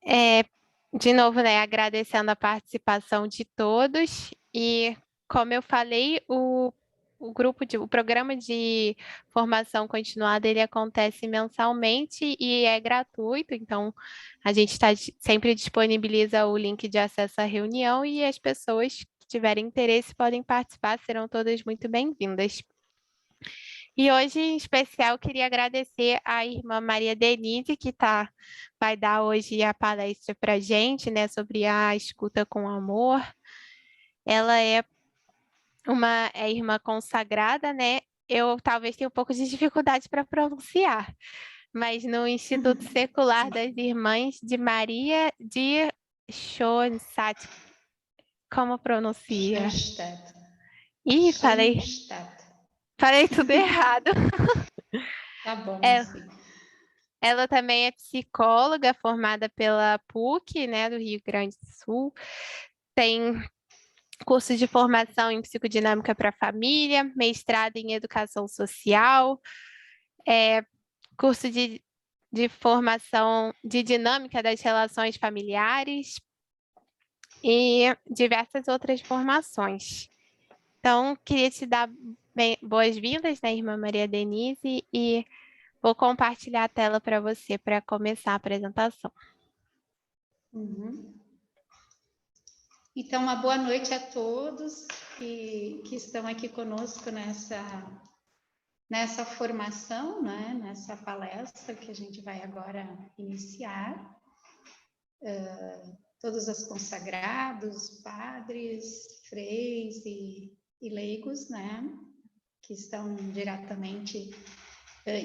É, de novo, né, agradecendo a participação de todos e, como eu falei, o programa de formação continuada, ele acontece mensalmente e é gratuito, então a gente sempre disponibiliza o link de acesso à reunião e as pessoas que tiverem interesse podem participar, serão todas muito bem-vindas. E hoje, em especial, queria agradecer à irmã Maria Denise, vai dar hoje a palestra para a gente, né, sobre a escuta com amor. Ela é irmã consagrada, né? Eu talvez tenha um pouco de dificuldade para pronunciar, mas no Instituto Secular das Irmãs de Maria de Schoenstatt, como pronuncia? Schoenstatt. Ih, falei tudo errado. Tá bom, É, assim. Ela também é psicóloga formada pela PUC, né, do Rio Grande do Sul. Tem curso de formação em psicodinâmica para a família, mestrado em educação social, curso de formação de dinâmica das relações familiares e diversas outras formações. Então, queria te dar boas-vindas, né, irmã Maria Denise, e vou compartilhar a tela para você para começar a apresentação. Uhum. Então, uma boa noite a todos que estão aqui conosco nessa formação, né? Nessa palestra que a gente vai agora iniciar. Todos os consagrados, padres, freis e leigos, né? Que estão diretamente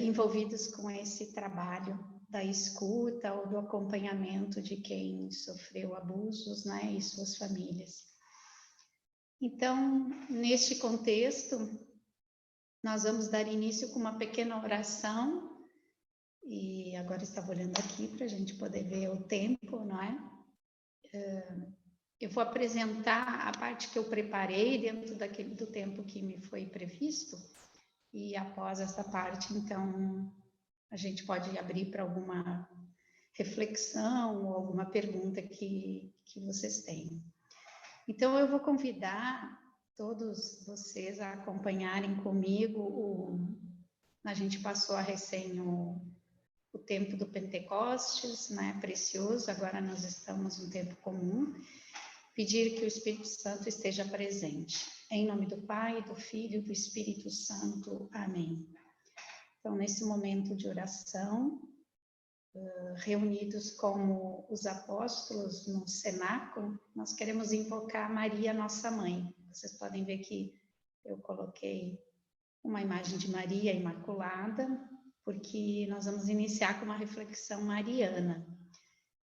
envolvidos com esse trabalho da escuta ou do acompanhamento de quem sofreu abusos, né, e suas famílias. Então, neste contexto, nós vamos dar início com uma pequena oração, e agora estava olhando aqui para a gente poder ver o tempo, não é? Eu vou apresentar a parte que eu preparei dentro do tempo que me foi previsto, e após essa parte, então, a gente pode abrir para alguma reflexão ou alguma pergunta que vocês tenham. Então, eu vou convidar todos vocês a acompanharem comigo. A gente passou a recém o tempo do Pentecostes, né, precioso, agora nós estamos no tempo comum. Pedir que o Espírito Santo esteja presente. Em nome do Pai, do Filho e do Espírito Santo. Amém. Então, nesse momento de oração, reunidos como os apóstolos no cenáculo, nós queremos invocar Maria, nossa mãe. Vocês podem ver que eu coloquei uma imagem de Maria Imaculada, porque nós vamos iniciar com uma reflexão mariana.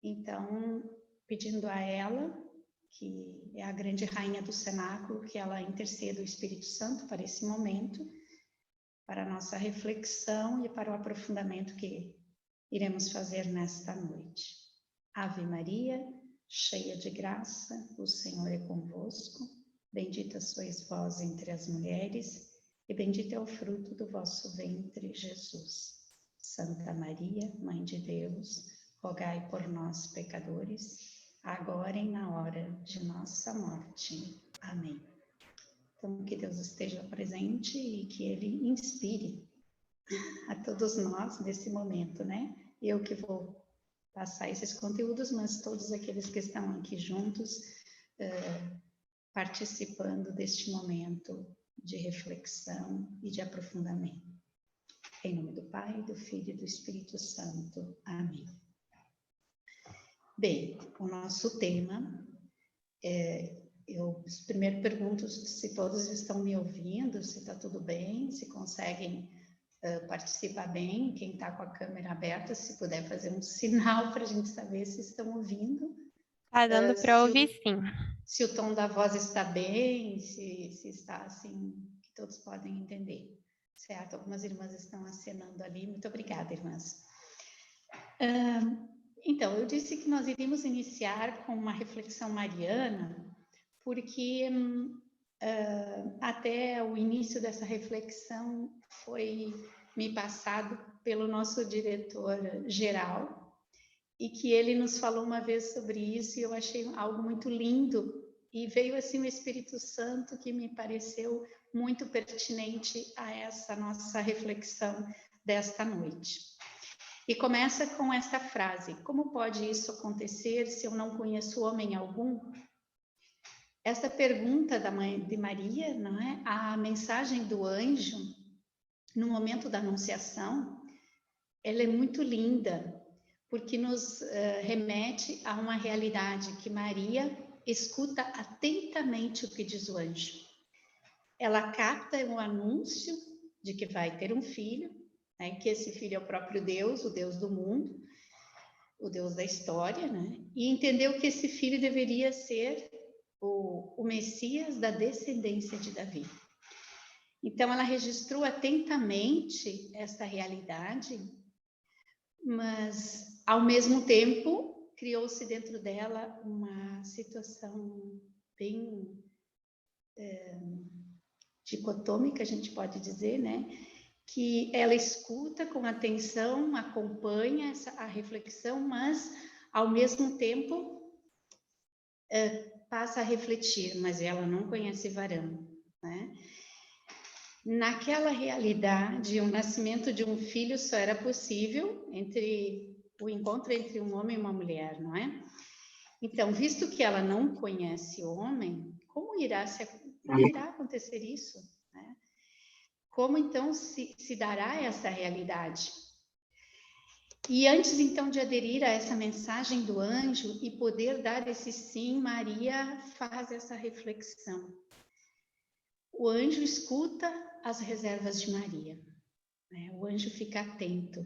Então, pedindo a ela, que é a grande rainha do cenáculo, que ela interceda o Espírito Santo para esse momento, para a nossa reflexão e para o aprofundamento que iremos fazer nesta noite. Ave Maria, cheia de graça, o Senhor é convosco. Bendita sois vós entre as mulheres, e bendito é o fruto do vosso ventre, Jesus. Santa Maria, Mãe de Deus, rogai por nós, pecadores, agora e na hora de nossa morte. Amém. Então, que Deus esteja presente e que Ele inspire a todos nós nesse momento, né? Eu que vou passar esses conteúdos, mas todos aqueles que estão aqui juntos, participando deste momento de reflexão e de aprofundamento. Em nome do Pai, do Filho e do Espírito Santo. Amém. Bem, o nosso tema eu primeiro pergunto se todos estão me ouvindo, se está tudo bem, se conseguem participar bem, quem está com a câmera aberta, se puder fazer um sinal para a gente saber se estão ouvindo. Tá dando para ouvir, sim. Se o tom da voz está bem, se está assim, que todos podem entender. Certo, algumas irmãs estão acenando ali. Muito obrigada, irmãs. Então, eu disse que nós iríamos iniciar com uma reflexão mariana, porque até o início dessa reflexão foi me passado pelo nosso diretor-geral, e que ele nos falou uma vez sobre isso, e eu achei algo muito lindo, e veio assim o Espírito Santo que me pareceu muito pertinente a essa nossa reflexão desta noite. E começa com esta frase: como pode isso acontecer se eu não conheço homem algum? Esta pergunta da mãe de Maria, não é? A mensagem do anjo, no momento da anunciação, ela é muito linda, porque nos remete a uma realidade que Maria escuta atentamente o que diz o anjo. Ela capta um anúncio de que vai ter um filho, né? Que esse filho é o próprio Deus, o Deus do mundo, o Deus da história, né? E entendeu que esse filho deveria ser o Messias da descendência de Davi. Então, ela registrou atentamente esta realidade, mas, ao mesmo tempo, criou-se dentro dela uma situação bem dicotômica, a gente pode dizer, né? Que ela escuta com atenção, acompanha a reflexão, mas, ao mesmo tempo, passa a refletir, mas ela não conhece varão, né? Naquela realidade, o nascimento de um filho só era possível entre o encontro entre um homem e uma mulher, não é? Então, visto que ela não conhece o homem, como irá acontecer isso, né? Como então se dará essa realidade? E antes então de aderir a essa mensagem do anjo e poder dar esse sim, Maria faz essa reflexão. O anjo escuta as reservas de Maria, né? O anjo fica atento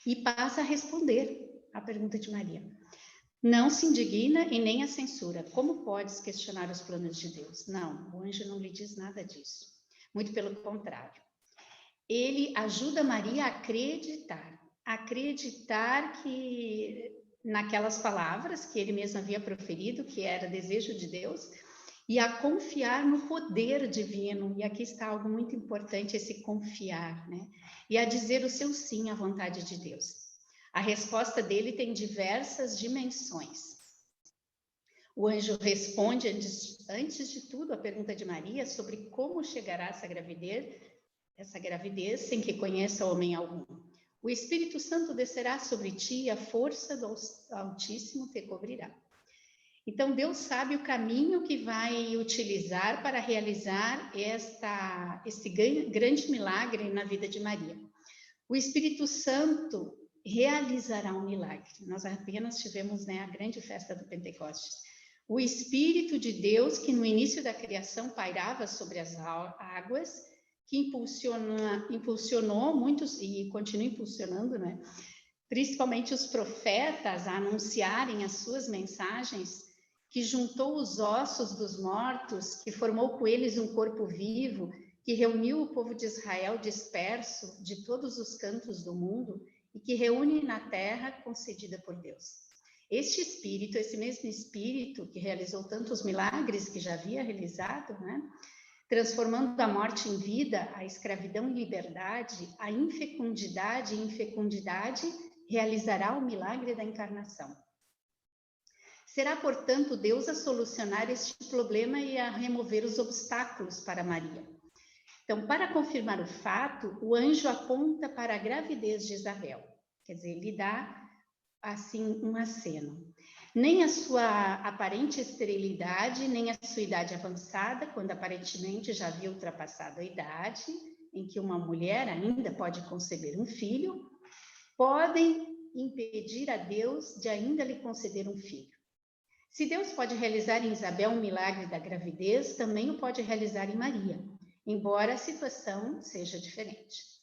e passa a responder à pergunta de Maria. Não se indigna e nem a censura. Como podes questionar os planos de Deus? Não, o anjo não lhe diz nada disso. Muito pelo contrário. Ele ajuda Maria a acreditar que naquelas palavras que ele mesmo havia proferido, que era desejo de Deus, e a confiar no poder divino. E aqui está algo muito importante, esse confiar, né? E a dizer o seu sim à vontade de Deus. A resposta dele tem diversas dimensões. O anjo responde, antes de tudo, a pergunta de Maria sobre como chegará essa gravidez sem que conheça homem algum. O Espírito Santo descerá sobre ti e a força do Altíssimo te cobrirá. Então, Deus sabe o caminho que vai utilizar para realizar esse grande milagre na vida de Maria. O Espírito Santo realizará um milagre. Nós apenas tivemos, né, a grande festa do Pentecostes. O Espírito de Deus, que no início da criação pairava sobre as águas, que impulsionou muitos, e continua impulsionando, né, principalmente os profetas, a anunciarem as suas mensagens, que juntou os ossos dos mortos, que formou com eles um corpo vivo, que reuniu o povo de Israel disperso de todos os cantos do mundo e que reúne na terra concedida por Deus. Este Espírito, esse mesmo Espírito que realizou tantos milagres que já havia realizado, né? Transformando a morte em vida, a escravidão em liberdade, a infecundidade em fecundidade, realizará o milagre da encarnação. Será, portanto, Deus a solucionar este problema e a remover os obstáculos para Maria. Então, para confirmar o fato, o anjo aponta para a gravidez de Isabel. Quer dizer, ele dá, assim, um aceno. Nem a sua aparente esterilidade, nem a sua idade avançada, quando aparentemente já havia ultrapassado a idade em que uma mulher ainda pode conceber um filho, podem impedir a Deus de ainda lhe conceder um filho. Se Deus pode realizar em Isabel um milagre da gravidez, também o pode realizar em Maria, embora a situação seja diferente.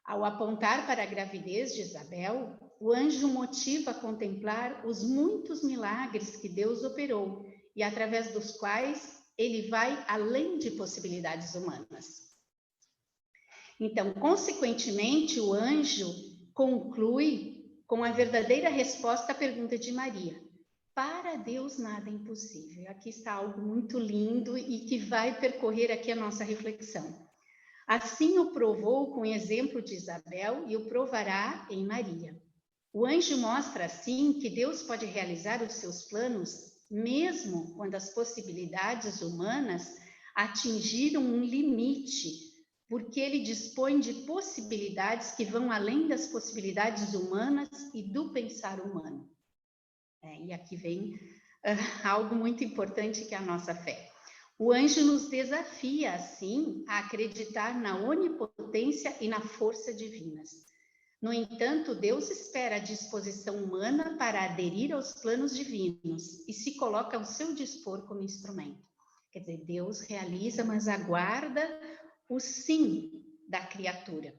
Ao apontar para a gravidez de Isabel, o anjo motiva a contemplar os muitos milagres que Deus operou e através dos quais ele vai além de possibilidades humanas. Então, consequentemente, o anjo conclui com a verdadeira resposta à pergunta de Maria. Para Deus nada é impossível. Aqui está algo muito lindo e que vai percorrer aqui a nossa reflexão. Assim o provou com o exemplo de Isabel e o provará em Maria. O anjo mostra, assim, que Deus pode realizar os seus planos mesmo quando as possibilidades humanas atingiram um limite, porque ele dispõe de possibilidades que vão além das possibilidades humanas e do pensar humano. E aqui vem algo muito importante, que é a nossa fé. O anjo nos desafia, assim, a acreditar na onipotência e na força divinas. No entanto, Deus espera a disposição humana para aderir aos planos divinos e se coloca ao seu dispor como instrumento. Quer dizer, Deus realiza, mas aguarda o sim da criatura.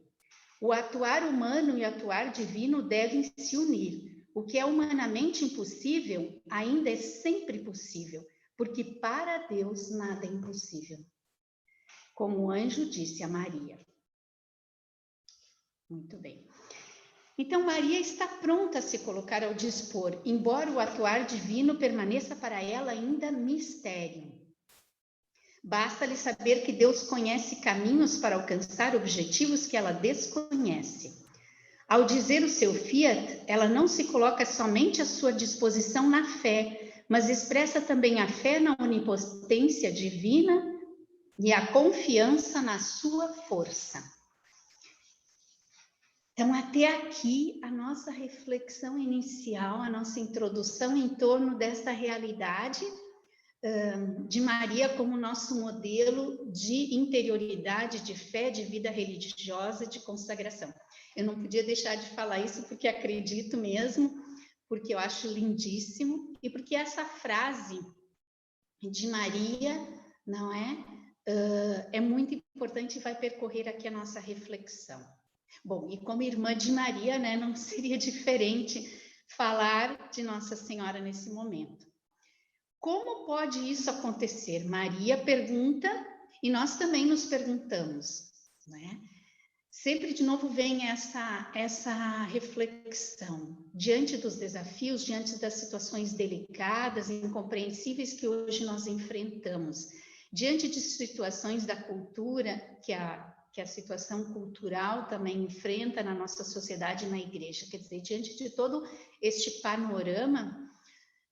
O atuar humano e o atuar divino devem se unir. O que é humanamente impossível ainda é sempre possível, porque para Deus nada é impossível. Como o anjo disse a Maria. Muito bem. Então, Maria está pronta a se colocar ao dispor, embora o atuar divino permaneça para ela ainda mistério. Basta-lhe saber que Deus conhece caminhos para alcançar objetivos que ela desconhece. Ao dizer o seu fiat, ela não se coloca somente à sua disposição na fé, mas expressa também a fé na onipotência divina e a confiança na sua força. Então, até aqui, a nossa reflexão inicial, a nossa introdução em torno desta realidade de Maria como nosso modelo de interioridade, de fé, de vida religiosa, de consagração. Eu não podia deixar de falar isso porque acredito mesmo, porque eu acho lindíssimo, e porque essa frase de Maria, não é? É muito importante e vai percorrer aqui a nossa reflexão. Bom, e como irmã de Maria, né, não seria diferente falar de Nossa Senhora nesse momento. Como pode isso acontecer? Maria pergunta e nós também nos perguntamos, né? Sempre de novo vem essa reflexão diante dos desafios, diante das situações delicadas e incompreensíveis que hoje nós enfrentamos, diante de situações da cultura que a situação cultural também enfrenta na nossa sociedade e na igreja, quer dizer, diante de todo este panorama,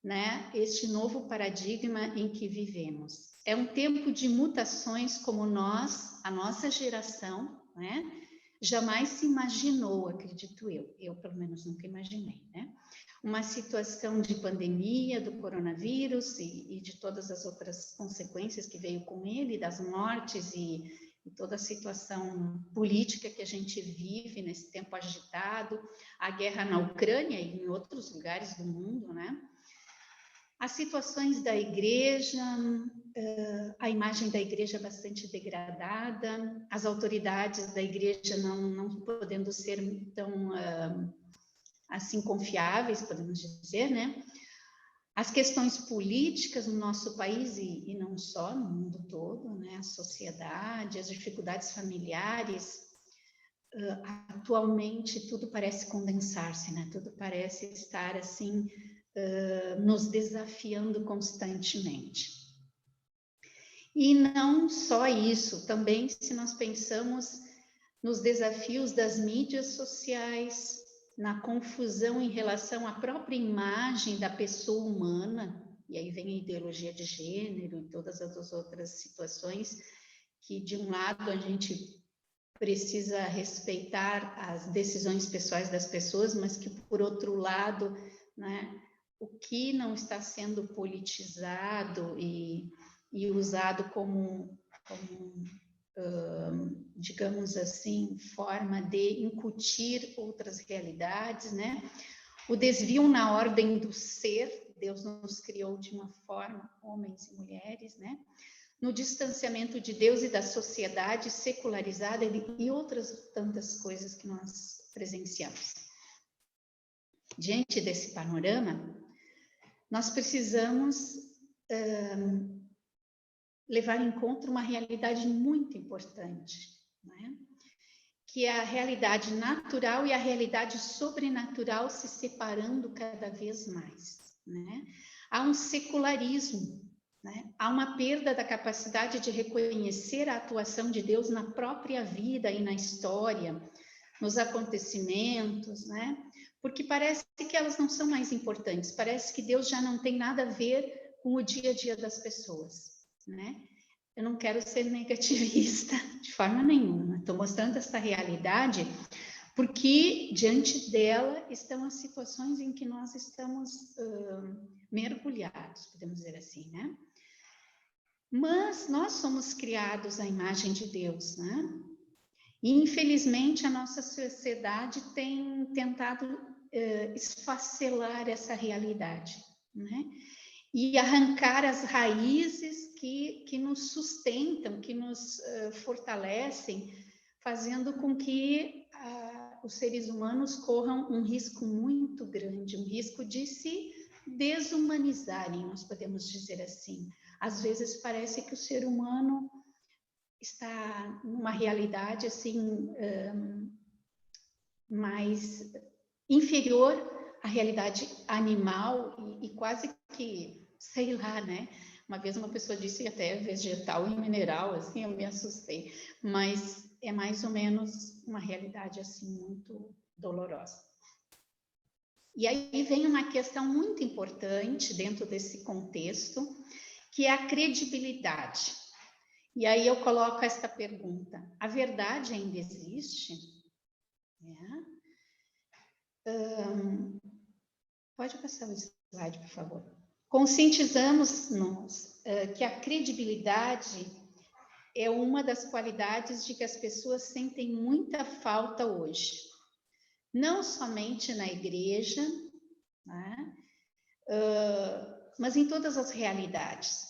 né, este novo paradigma em que vivemos. É um tempo de mutações como nós, a nossa geração, né, jamais se imaginou, acredito eu pelo menos nunca imaginei, né? Uma situação de pandemia do coronavírus e de todas as outras consequências que veio com ele, das mortes e toda a situação política que a gente vive nesse tempo agitado, a guerra na Ucrânia e em outros lugares do mundo, né? As situações da igreja, a imagem da igreja bastante degradada, as autoridades da igreja não podendo ser tão assim confiáveis, podemos dizer, né? As questões políticas no nosso país e não só, no mundo todo, né? A sociedade, as dificuldades familiares, atualmente tudo parece condensar-se, né? Tudo parece estar assim nos desafiando constantemente. E não só isso, também se nós pensamos nos desafios das mídias sociais, na confusão em relação à própria imagem da pessoa humana, e aí vem a ideologia de gênero e todas as outras situações que, de um lado, a gente precisa respeitar as decisões pessoais das pessoas, mas que, por outro lado, né, o que não está sendo politizado e usado como digamos assim, forma de incutir outras realidades, né? O desvio na ordem do ser, Deus nos criou de uma forma, homens e mulheres, né? No distanciamento de Deus e da sociedade secularizada e outras tantas coisas que nós presenciamos. Diante desse panorama, nós precisamos levar em conta uma realidade muito importante, né? Que é a realidade natural e a realidade sobrenatural se separando cada vez mais, né? Há um secularismo, né? Há uma perda da capacidade de reconhecer a atuação de Deus na própria vida e na história, nos acontecimentos, né? porque parece que elas não são mais importantes, parece que Deus já não tem nada a ver com o dia a dia das pessoas, né? Eu não quero ser negativista de forma nenhuma, estou mostrando essa realidade porque diante dela estão as situações em que nós estamos mergulhados, podemos dizer assim, né? Mas nós somos criados à imagem de Deus, né? E infelizmente a nossa sociedade tem tentado esfacelar essa realidade, né? E arrancar as raízes que nos sustentam, que nos fortalecem, fazendo com que os seres humanos corram um risco muito grande, um risco de se desumanizarem, nós podemos dizer assim. Às vezes parece que o ser humano está numa realidade assim mais inferior à realidade animal e quase que, sei lá, né? Uma vez uma pessoa disse até vegetal e mineral, assim, eu me assustei, mas é mais ou menos uma realidade assim muito dolorosa. E aí vem uma questão muito importante dentro desse contexto, que é a credibilidade. E aí eu coloco esta pergunta: a verdade ainda existe? Pode passar o slide, por favor. Conscientizamos-nos que a credibilidade é uma das qualidades de que as pessoas sentem muita falta hoje. Não somente na igreja, né? Mas em todas as realidades.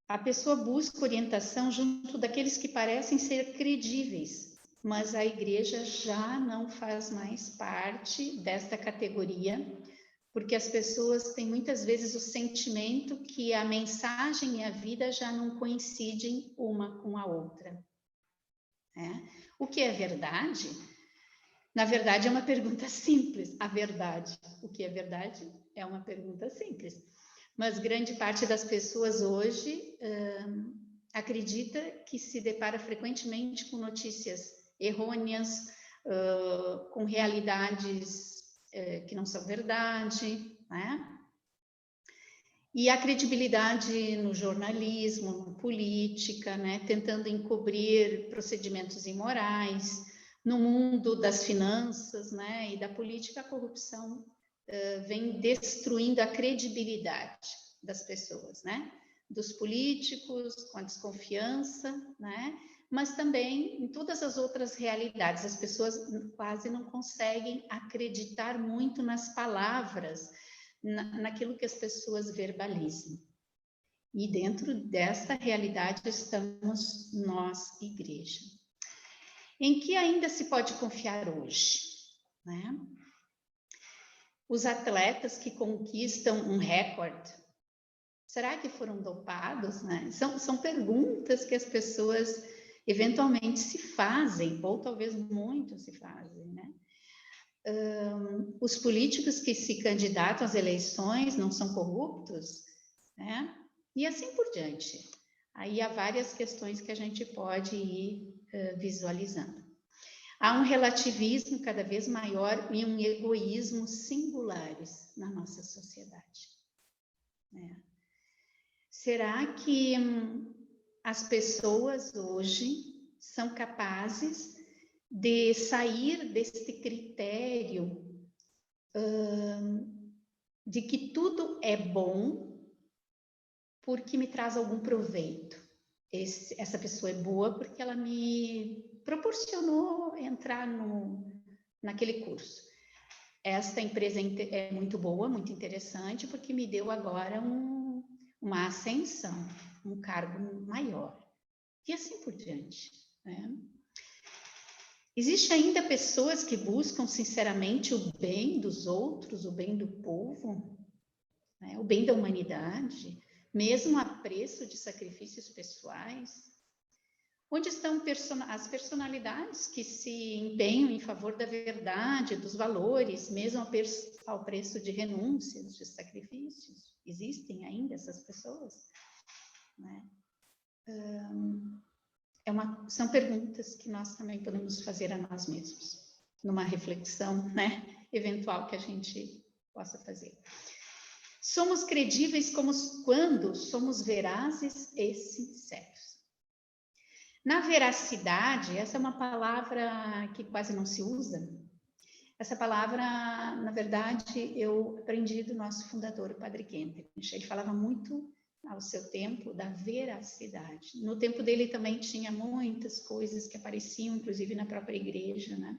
A pessoa busca orientação junto daqueles que parecem ser credíveis, mas a igreja já não faz mais parte desta categoria, porque as pessoas têm muitas vezes o sentimento que a mensagem e a vida já não coincidem uma com a outra. O que é verdade? Na verdade, é uma pergunta simples. A verdade, o que é verdade? É uma pergunta simples. Mas grande parte das pessoas hoje acredita que se depara frequentemente com notícias errôneas, com realidades que não são verdade, né? E a credibilidade no jornalismo, na política, né? Tentando encobrir procedimentos imorais, no mundo das finanças, né? E da política, a corrupção vem destruindo a credibilidade das pessoas, né? Dos políticos, com a desconfiança, né? Mas também em todas as outras realidades. As pessoas quase não conseguem acreditar muito nas palavras, naquilo que as pessoas verbalizam. E dentro desta realidade estamos nós, igreja. Em que ainda se pode confiar hoje, né? Os atletas que conquistam um recorde, será que foram dopados, né? São perguntas que as pessoas eventualmente se fazem, ou talvez muitos se fazem, né? Os políticos que se candidatam às eleições não são corruptos, né? E assim por diante. Aí há várias questões que a gente pode ir visualizando. Há um relativismo cada vez maior e um egoísmo singulares na nossa sociedade. Será que as pessoas hoje são capazes de sair deste critério de que tudo é bom porque me traz algum proveito? Essa pessoa é boa porque ela me proporcionou entrar naquele curso. Esta empresa é muito boa, muito interessante, porque me deu agora uma ascensão, um cargo maior. E assim por diante, né? Existem ainda pessoas que buscam sinceramente o bem dos outros, o bem do povo, né? O bem da humanidade, mesmo a preço de sacrifícios pessoais. Onde estão as personalidades que se empenham em favor da verdade, dos valores, mesmo ao preço de renúncias, de sacrifícios? Existem ainda essas pessoas? Né? São perguntas que nós também podemos fazer a nós mesmos. numa reflexão, né, eventual que a gente possa fazer. Somos credíveis quando somos verazes e sinceros. Na veracidade, essa é uma palavra que quase não se usa. Essa palavra, na verdade, eu aprendi do nosso fundador, o Padre Kentenich. Ele falava muito ao seu tempo da veracidade. No tempo dele também tinha muitas coisas que apareciam, inclusive na própria igreja, né?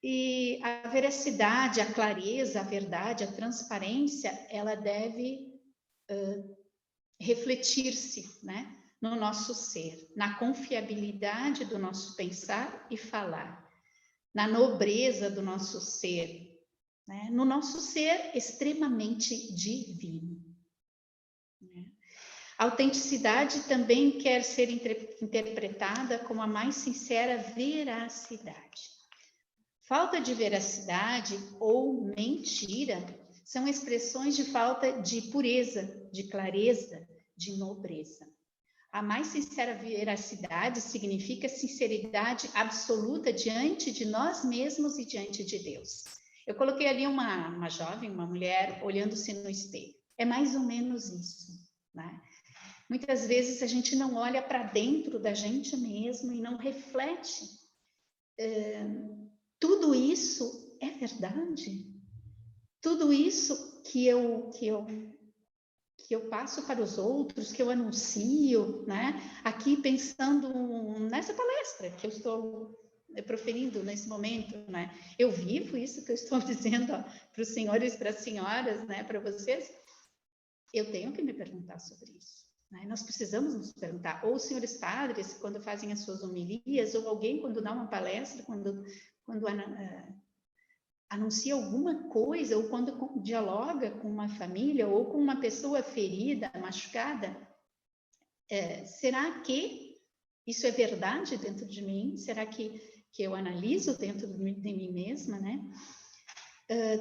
E a veracidade, a clareza, a verdade, a transparência, ela deve refletir-se, né, no nosso ser, na confiabilidade do nosso pensar e falar, na nobreza do nosso ser, né, no nosso ser extremamente divino. Né? A autenticidade também quer ser interpretada como a mais sincera veracidade. Falta de veracidade ou mentira são expressões de falta de pureza, de clareza, de nobreza. A mais sincera veracidade significa sinceridade absoluta diante de nós mesmos e diante de Deus. Eu coloquei ali uma jovem, uma mulher, olhando-se no espelho. É mais ou menos isso, né? Muitas vezes a gente não olha para dentro da gente mesmo e não reflete. Tudo isso é verdade? Tudo isso que eu passo para os outros, que eu anuncio, né? Aqui pensando nessa palestra que eu estou proferindo nesse momento, né? Eu vivo isso que eu estou dizendo para os senhores e para as senhoras, né? Para vocês. Eu tenho que me perguntar sobre isso. Né? Nós precisamos nos perguntar. Ou os senhores padres, quando fazem as suas homilias, ou alguém quando dá uma palestra, quando anuncia alguma coisa, ou quando dialoga com uma família, ou com uma pessoa ferida, machucada, será que isso é verdade dentro de mim? Será que eu analiso dentro de mim mesma, né?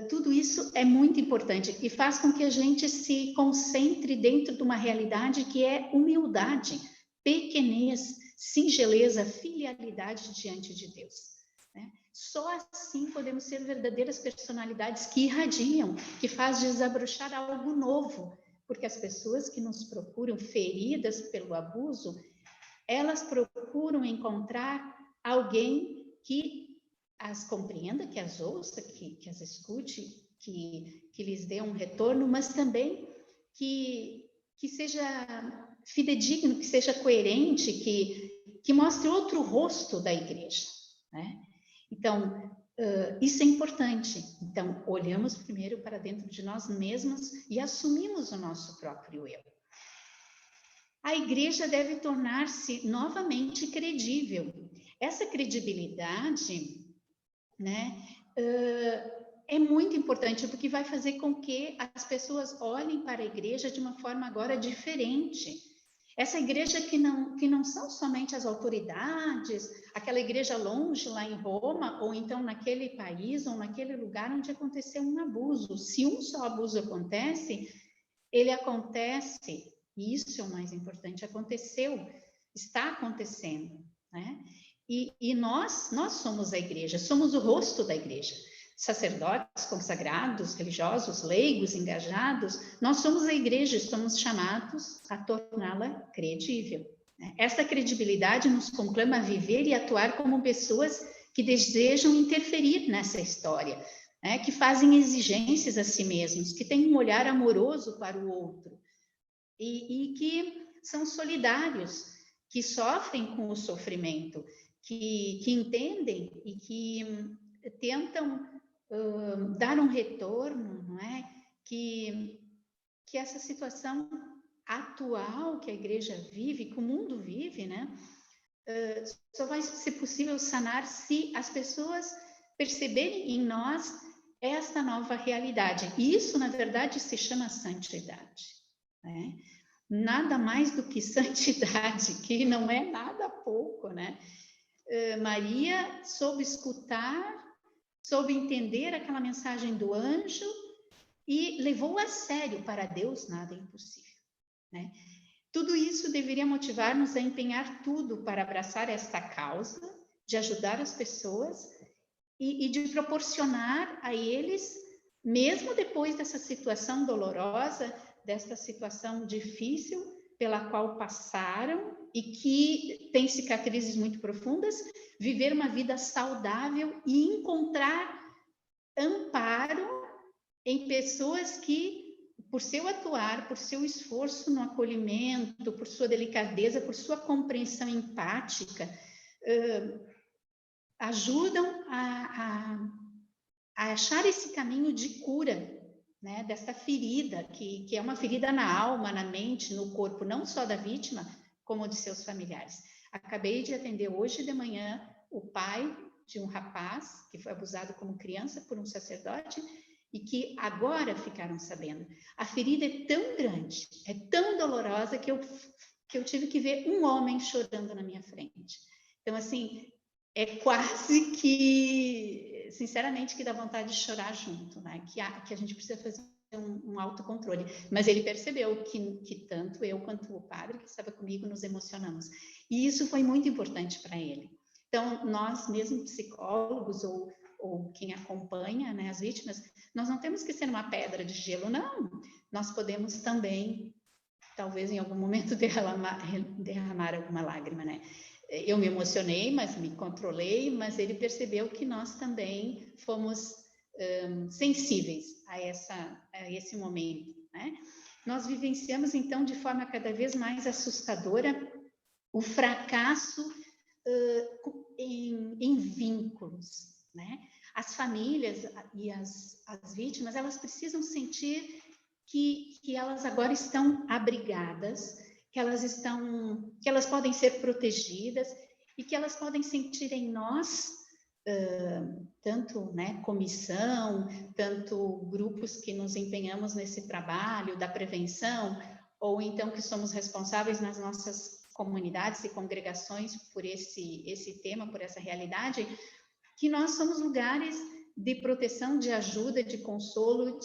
Tudo isso é muito importante e faz com que a gente se concentre dentro de uma realidade que é humildade, pequenez, singeleza, filialidade diante de Deus. Né? Só assim podemos ser verdadeiras personalidades que irradiam, que faz desabrochar algo novo, porque as pessoas que nos procuram feridas pelo abuso, elas procuram encontrar alguém que as compreenda, que as ouça, que as escute, que lhes dê um retorno, mas também que seja fidedigno, que seja coerente, que mostre outro rosto da igreja, né? Então, isso é importante. Então, olhamos primeiro para dentro de nós mesmos e assumimos o nosso próprio eu. A igreja deve tornar-se novamente credível. Essa credibilidade, né, é muito importante, porque vai fazer com que as pessoas olhem para a igreja de uma forma agora diferente. Essa igreja que não são somente as autoridades, aquela igreja longe lá em Roma, ou então naquele país, ou naquele lugar onde aconteceu um abuso. Se um só abuso acontece, ele acontece, e isso é o mais importante, aconteceu, está acontecendo, né? E nós somos a igreja, somos o rosto da igreja. Sacerdotes, consagrados, religiosos, leigos, engajados, nós somos a igreja, estamos chamados a torná-la credível. Esta credibilidade nos conclama a viver e atuar como pessoas que desejam interferir nessa história, né? Que fazem exigências a si mesmos, que têm um olhar amoroso para o outro e que são solidários, que sofrem com o sofrimento, que entendem e que tentam dar um retorno, não é? Que essa situação atual que a igreja vive, que o mundo vive, né? Só vai ser possível sanar se as pessoas perceberem em nós esta nova realidade. E isso, na verdade, se chama santidade, né? Nada mais do que santidade, que não é nada pouco, né? Maria soube escutar, soube entender aquela mensagem do anjo e levou a sério. Para Deus nada é impossível, né? Tudo isso deveria motivar-nos a empenhar tudo para abraçar esta causa, de ajudar as pessoas e de proporcionar a eles, mesmo depois dessa situação dolorosa, desta situação difícil pela qual passaram e que tem cicatrizes muito profundas, viver uma vida saudável e encontrar amparo em pessoas que, por seu atuar, por seu esforço no acolhimento, por sua delicadeza, por sua compreensão empática, ajudam a achar esse caminho de cura, né, dessa ferida, que é uma ferida na alma, na mente, no corpo, não só da vítima, como de seus familiares. Acabei de atender hoje de manhã o pai de um rapaz que foi abusado como criança por um sacerdote e que agora ficaram sabendo. A ferida é tão grande, é tão dolorosa que eu tive que ver um homem chorando na minha frente. Então, assim, é quase que, sinceramente, que dá vontade de chorar junto, né? Que a gente precisa fazer um autocontrole. Mas ele percebeu que tanto eu quanto o padre que estava comigo nos emocionamos. E isso foi muito importante para ele. Então, nós mesmo psicólogos ou quem acompanha, né, as vítimas, nós não temos que ser uma pedra de gelo, não. Nós podemos também, talvez em algum momento, derramar alguma lágrima, né? Eu me emocionei, mas me controlei, mas ele percebeu que nós também fomos sensíveis a esse momento, né? Nós vivenciamos, então, de forma cada vez mais assustadora, o fracasso em vínculos, né? As famílias e as vítimas, elas precisam sentir que elas agora estão abrigadas, que elas podem ser protegidas e que elas podem sentir em nós, tanto, né, comissão, tanto grupos que nos empenhamos nesse trabalho da prevenção, ou então que somos responsáveis nas nossas comunidades e congregações por esse tema, por essa realidade, que nós somos lugares de proteção, de ajuda, de consolo,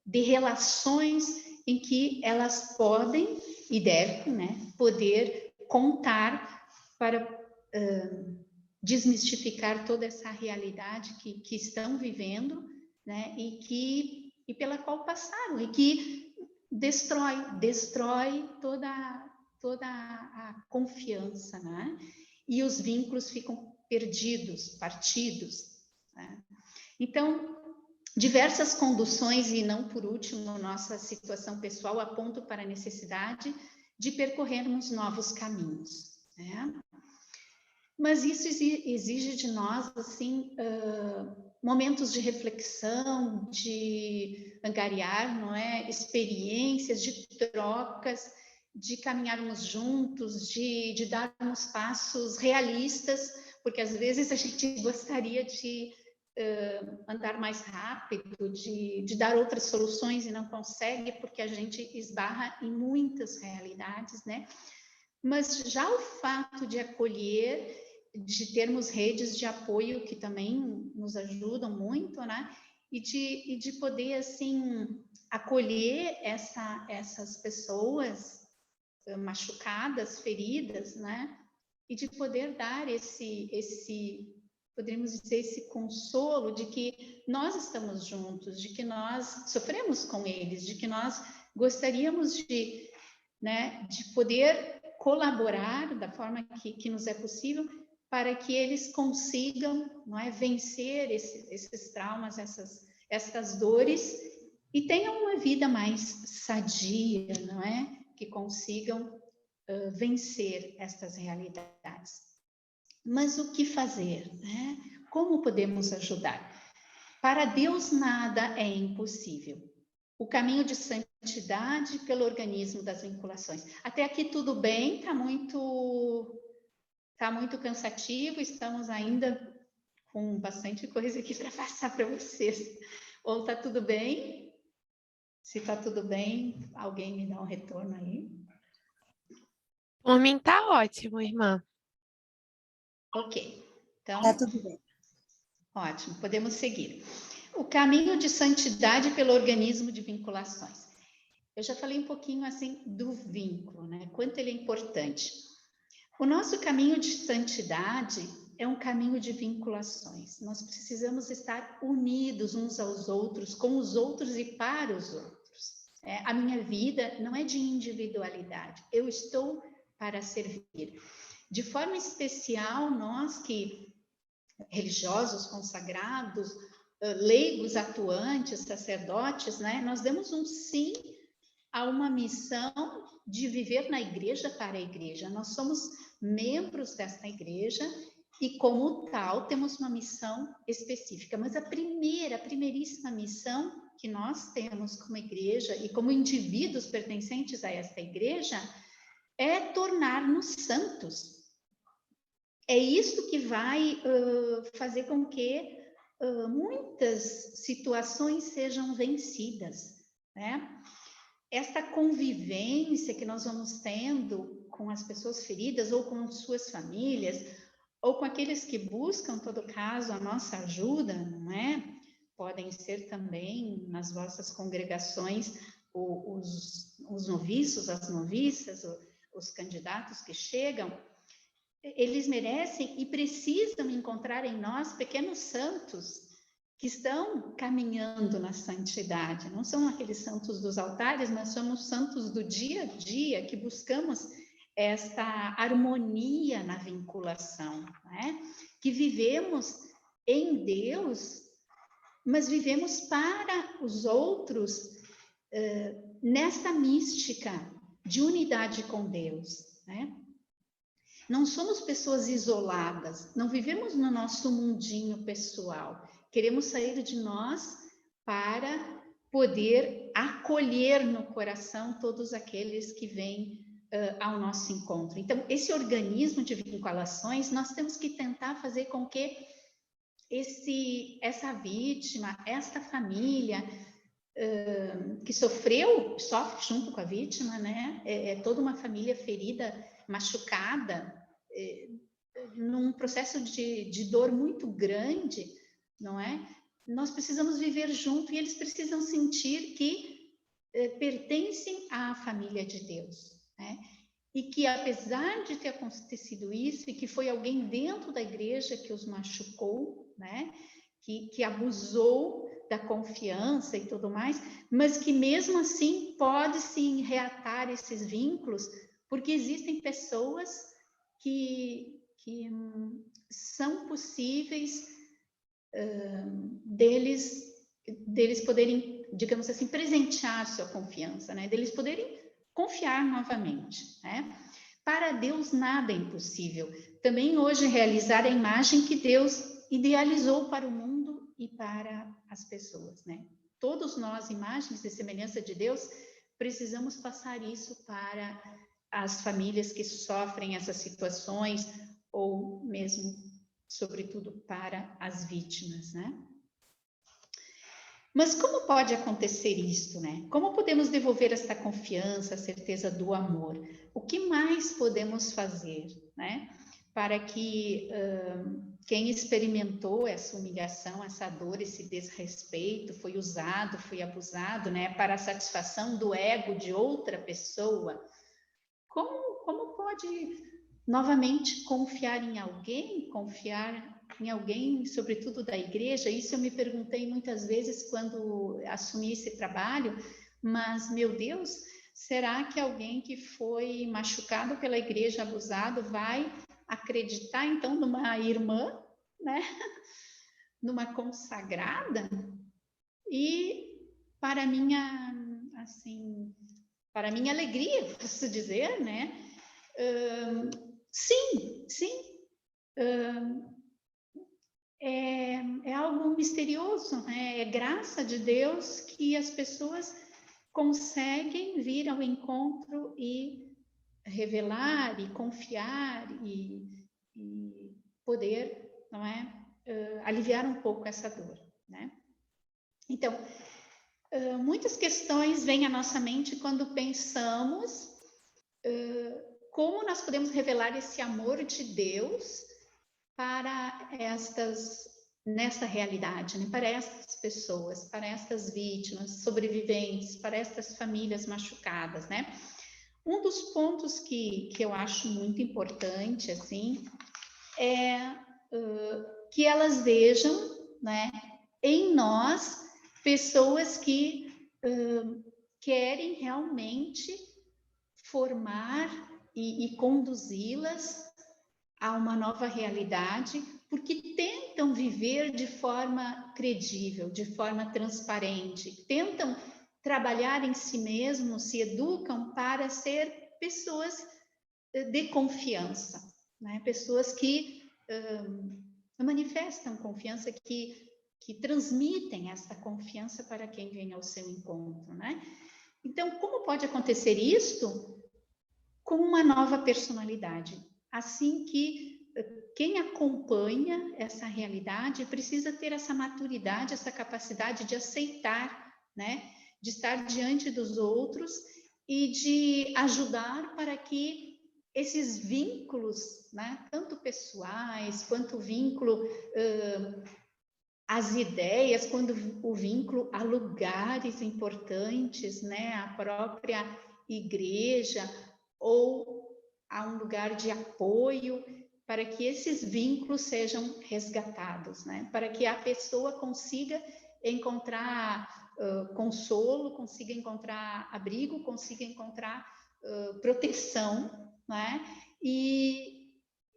de relações em que elas podem e devem, né, poder contar para desmistificar toda essa realidade que estão vivendo, né, e pela qual passaram, e que destrói toda a confiança, né? E os vínculos ficam perdidos, partidos, né? Então, diversas conduções, e não por último, nossa situação pessoal, apontam para a necessidade de percorrermos novos caminhos, né? Mas isso exige de nós, assim, momentos de reflexão, de angariar, não é? Experiências, de trocas, de caminharmos juntos, de darmos passos realistas, porque às vezes a gente gostaria de andar mais rápido, de dar outras soluções e não consegue, porque a gente esbarra em muitas realidades, né? Mas já o fato de acolher, de termos redes de apoio que também nos ajudam muito, né? E de poder, assim, acolher essas pessoas machucadas, feridas, né? E de poder dar poderíamos dizer, esse consolo de que nós estamos juntos, de que nós sofremos com eles, de que nós gostaríamos né, de poder colaborar da forma que nos é possível para que eles consigam, não é, vencer esses traumas, essas dores e tenham uma vida mais sadia, não é? Que consigam vencer estas realidades. Mas o que fazer, né? Como podemos ajudar? Para Deus nada é impossível. O caminho de santidade pelo organismo das vinculações. Até aqui tudo bem, tá muito cansativo, estamos ainda com bastante coisa aqui para passar para vocês. Ou tá tudo bem? Se tá tudo bem, alguém me dá um retorno aí. Por mim tá ótimo, irmã. Ok. Então, tá tudo bem. Ótimo, podemos seguir. O caminho de santidade pelo organismo de vinculações. Eu já falei um pouquinho assim do vínculo, né? Quanto ele é importante. O nosso caminho de santidade, é um caminho de vinculações. Nós precisamos estar unidos uns aos outros, com os outros e para os outros. A minha vida não é de individualidade, eu estou para servir. De forma especial, nós que, religiosos, consagrados, leigos atuantes, sacerdotes, né, nós damos um sim a uma missão de viver na igreja para a igreja. Nós somos membros desta igreja e, como tal, temos uma missão específica. Mas a primeiríssima missão que nós temos como igreja e como indivíduos pertencentes a esta igreja é tornar-nos santos. É isso que vai fazer com que muitas situações sejam vencidas, né? Esta convivência que nós vamos tendo com as pessoas feridas ou com suas famílias, ou com aqueles que buscam, em todo caso, a nossa ajuda, não é? Podem ser também nas vossas congregações os noviços, as noviças, os candidatos que chegam. Eles merecem e precisam encontrar em nós pequenos santos que estão caminhando na santidade. Não são aqueles santos dos altares, mas somos santos do dia a dia, que buscamos esta harmonia na vinculação, né? Que vivemos em Deus, mas vivemos para os outros nesta mística de unidade com Deus, né? Não somos pessoas isoladas, não vivemos no nosso mundinho pessoal. Queremos sair de nós para poder acolher no coração todos aqueles que vêm ao nosso encontro. Então, esse organismo de vinculações, nós temos que tentar fazer com que essa vítima, esta família que sofre junto com a vítima, né? É toda uma família ferida, machucada, num processo de dor muito grande, não é? Nós precisamos viver junto e eles precisam sentir que pertencem à família de Deus, né? E que apesar de ter acontecido isso, e que foi alguém dentro da igreja que os machucou, né? Que abusou da confiança e tudo mais, mas que mesmo assim pode sim reatar esses vínculos, porque existem pessoas que são possíveis deles poderem, digamos assim, presentear sua confiança, né? Deles poderem confiar novamente, né? Para Deus nada é impossível. Também hoje realizar a imagem que Deus idealizou para o mundo e para as pessoas, né? Todos nós, imagens e semelhança de Deus, precisamos passar isso para as famílias que sofrem essas situações, ou mesmo, sobretudo, para as vítimas, né? Mas como pode acontecer isso, né? Como podemos devolver esta confiança, a certeza do amor? O que mais podemos fazer, né? Para que quem experimentou essa humilhação, essa dor, esse desrespeito, foi usado, foi abusado, né? Para a satisfação do ego de outra pessoa, como pode novamente confiar em alguém, sobretudo da igreja? Isso eu me perguntei muitas vezes quando assumi esse trabalho, mas, meu Deus, será que alguém que foi machucado pela igreja, abusado, vai acreditar, então, numa irmã, né? Numa consagrada? E para minha alegria, posso dizer, né? Sim. É algo misterioso, né? É graça de Deus que as pessoas conseguem vir ao encontro e revelar e confiar e poder, não é? Aliviar um pouco essa dor, né? Então, muitas questões vêm à nossa mente quando pensamos como nós podemos revelar esse amor de Deus para nesta realidade, né? Para estas pessoas, para estas vítimas, sobreviventes, para estas famílias machucadas, né? Um dos pontos que eu acho muito importante, assim, é que elas vejam, né, em nós pessoas que querem realmente formar e conduzi-las a uma nova realidade, porque tentam viver de forma credível, de forma transparente, tentam trabalhar em si mesmos, se educam para ser pessoas de confiança, né? Pessoas que manifestam confiança, que transmitem essa confiança para quem vem ao seu encontro, né? Então, como pode acontecer isto? Com uma nova personalidade. Assim que quem acompanha essa realidade precisa ter essa maturidade, essa capacidade de aceitar, né? De estar diante dos outros e de ajudar para que esses vínculos, né? Tanto pessoais, quanto o vínculo às ideias, quando o vínculo a lugares importantes, né? A própria igreja, ou a um lugar de apoio, para que esses vínculos sejam resgatados, né? Para que a pessoa consiga encontrar consolo, consiga encontrar abrigo, consiga encontrar proteção, né? E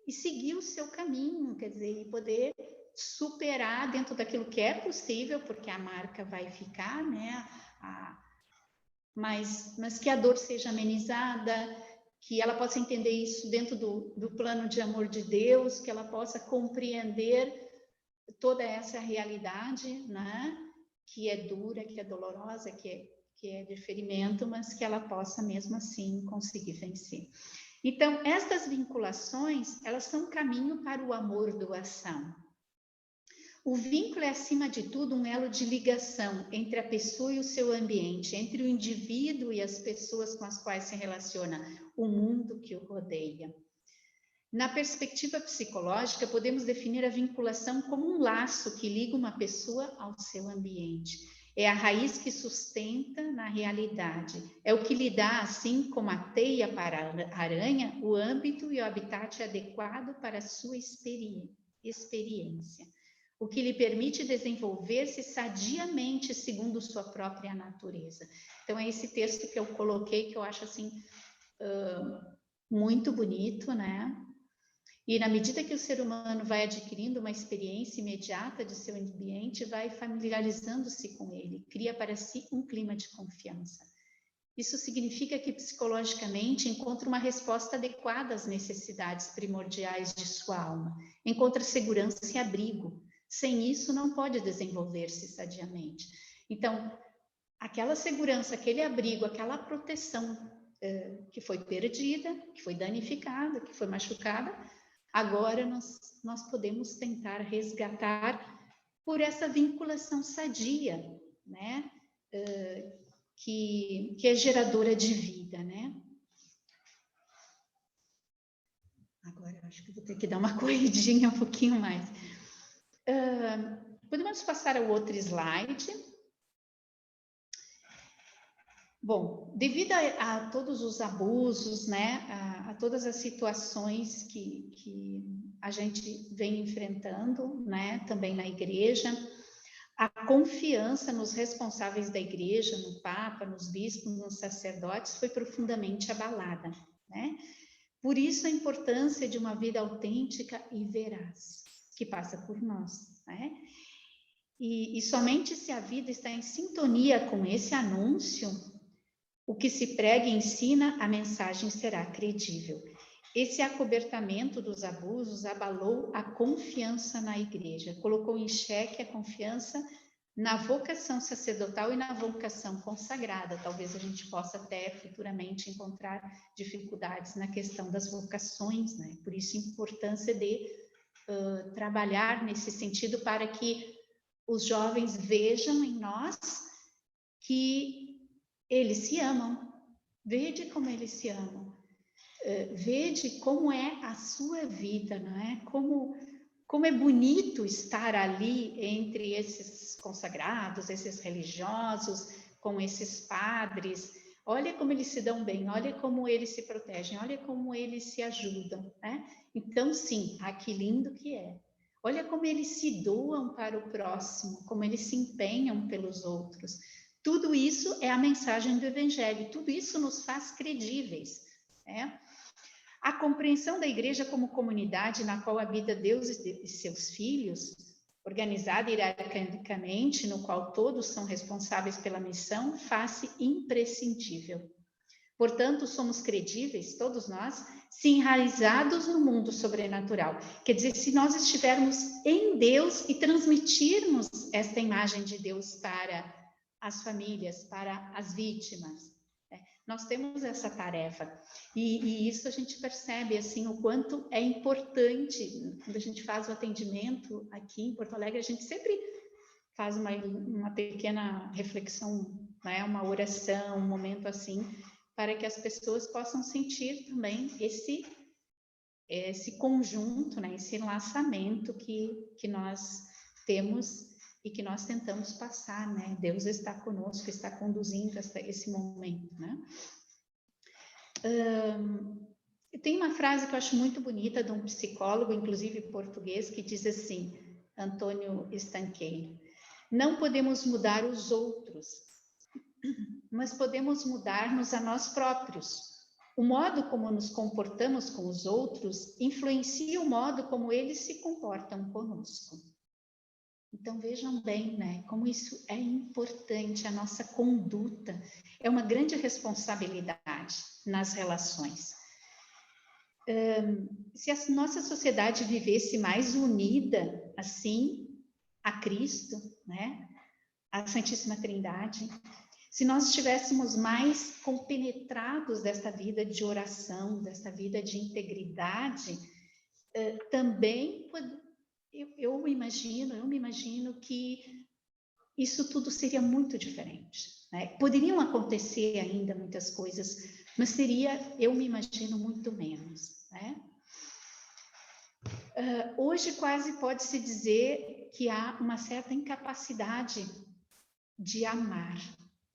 seguir o seu caminho, quer dizer, e poder superar dentro daquilo que é possível, porque a marca vai ficar, né? Mas que a dor seja amenizada, que ela possa entender isso dentro do plano de amor de Deus, que ela possa compreender toda essa realidade, né? Que é dura, que é dolorosa, que é de ferimento, mas que ela possa mesmo assim conseguir vencer. Então, estas vinculações, elas são caminho para o amor-doação. O vínculo é, acima de tudo, um elo de ligação entre a pessoa e o seu ambiente, entre o indivíduo e as pessoas com as quais se relaciona, o mundo que o rodeia. Na perspectiva psicológica, podemos definir a vinculação como um laço que liga uma pessoa ao seu ambiente. É a raiz que sustenta na realidade. É o que lhe dá, assim como a teia para a aranha, o âmbito e o habitat adequado para a sua experiência. O que lhe permite desenvolver-se sadiamente segundo sua própria natureza. Então, é esse texto que eu coloquei, que eu acho assim muito bonito, né? E na medida que o ser humano vai adquirindo uma experiência imediata de seu ambiente, vai familiarizando-se com ele, cria para si um clima de confiança. Isso significa que psicologicamente encontra uma resposta adequada às necessidades primordiais de sua alma, encontra segurança e abrigo. Sem isso, não pode desenvolver-se sadiamente. Então, aquela segurança, aquele abrigo, aquela proteção que foi perdida, que foi danificada, que foi machucada, agora nós podemos tentar resgatar por essa vinculação sadia, né? Que é geradora de vida, né? Agora eu acho que vou ter que dar uma corridinha um pouquinho mais. Podemos passar ao outro slide. Bom, devido a todos os abusos, né, a todas as situações que a gente vem enfrentando, né, também na igreja, a confiança nos responsáveis da igreja, no Papa, nos bispos, nos sacerdotes, foi profundamente abalada, né? Por isso a importância de uma vida autêntica e veraz, que passa por nós, né? E somente se a vida está em sintonia com esse anúncio, o que se prega e ensina, a mensagem será credível. Esse acobertamento dos abusos abalou a confiança na igreja, colocou em xeque a confiança na vocação sacerdotal e na vocação consagrada. Talvez a gente possa até futuramente encontrar dificuldades na questão das vocações, né? Por isso a importância de trabalhar nesse sentido para que os jovens vejam em nós que eles se amam. Vede como eles se amam. Vede como é a sua vida, não é? Como é bonito estar ali entre esses consagrados, esses religiosos, com esses padres. Olha como eles se dão bem, olha como eles se protegem, olha como eles se ajudam, né? Então, sim, que lindo que é. Olha como eles se doam para o próximo, como eles se empenham pelos outros. Tudo isso é a mensagem do Evangelho, tudo isso nos faz credíveis, né? A compreensão da igreja como comunidade na qual habita Deus e seus filhos, organizada hierarquicamente, no qual todos são responsáveis pela missão, faz-se imprescindível. Portanto, somos credíveis, todos nós, se enraizados no mundo sobrenatural. Quer dizer, se nós estivermos em Deus e transmitirmos esta imagem de Deus para as famílias, para as vítimas, nós temos essa tarefa. E isso a gente percebe, assim, o quanto é importante. Quando a gente faz o atendimento aqui em Porto Alegre, a gente sempre faz uma pequena reflexão, né? Uma oração, um momento assim, para que as pessoas possam sentir também esse conjunto, né? Esse enlaçamento que nós temos e que nós tentamos passar, né? Deus está conosco, está conduzindo esse momento, né? Tem uma frase que eu acho muito bonita de um psicólogo, inclusive português, que diz assim, Antônio Estanqueiro: não podemos mudar os outros, mas podemos mudar-nos a nós próprios. O modo como nos comportamos com os outros influencia o modo como eles se comportam conosco. Então, vejam bem, né, como isso é importante, a nossa conduta é uma grande responsabilidade nas relações. Se a nossa sociedade vivesse mais unida, assim, a Cristo, né, a Santíssima Trindade, se nós estivéssemos mais compenetrados desta vida de oração, desta vida de integridade, também eu me imagino que isso tudo seria muito diferente, né? Poderiam acontecer ainda muitas coisas, mas seria, eu me imagino, muito menos, né? Hoje quase pode-se dizer que há uma certa incapacidade de amar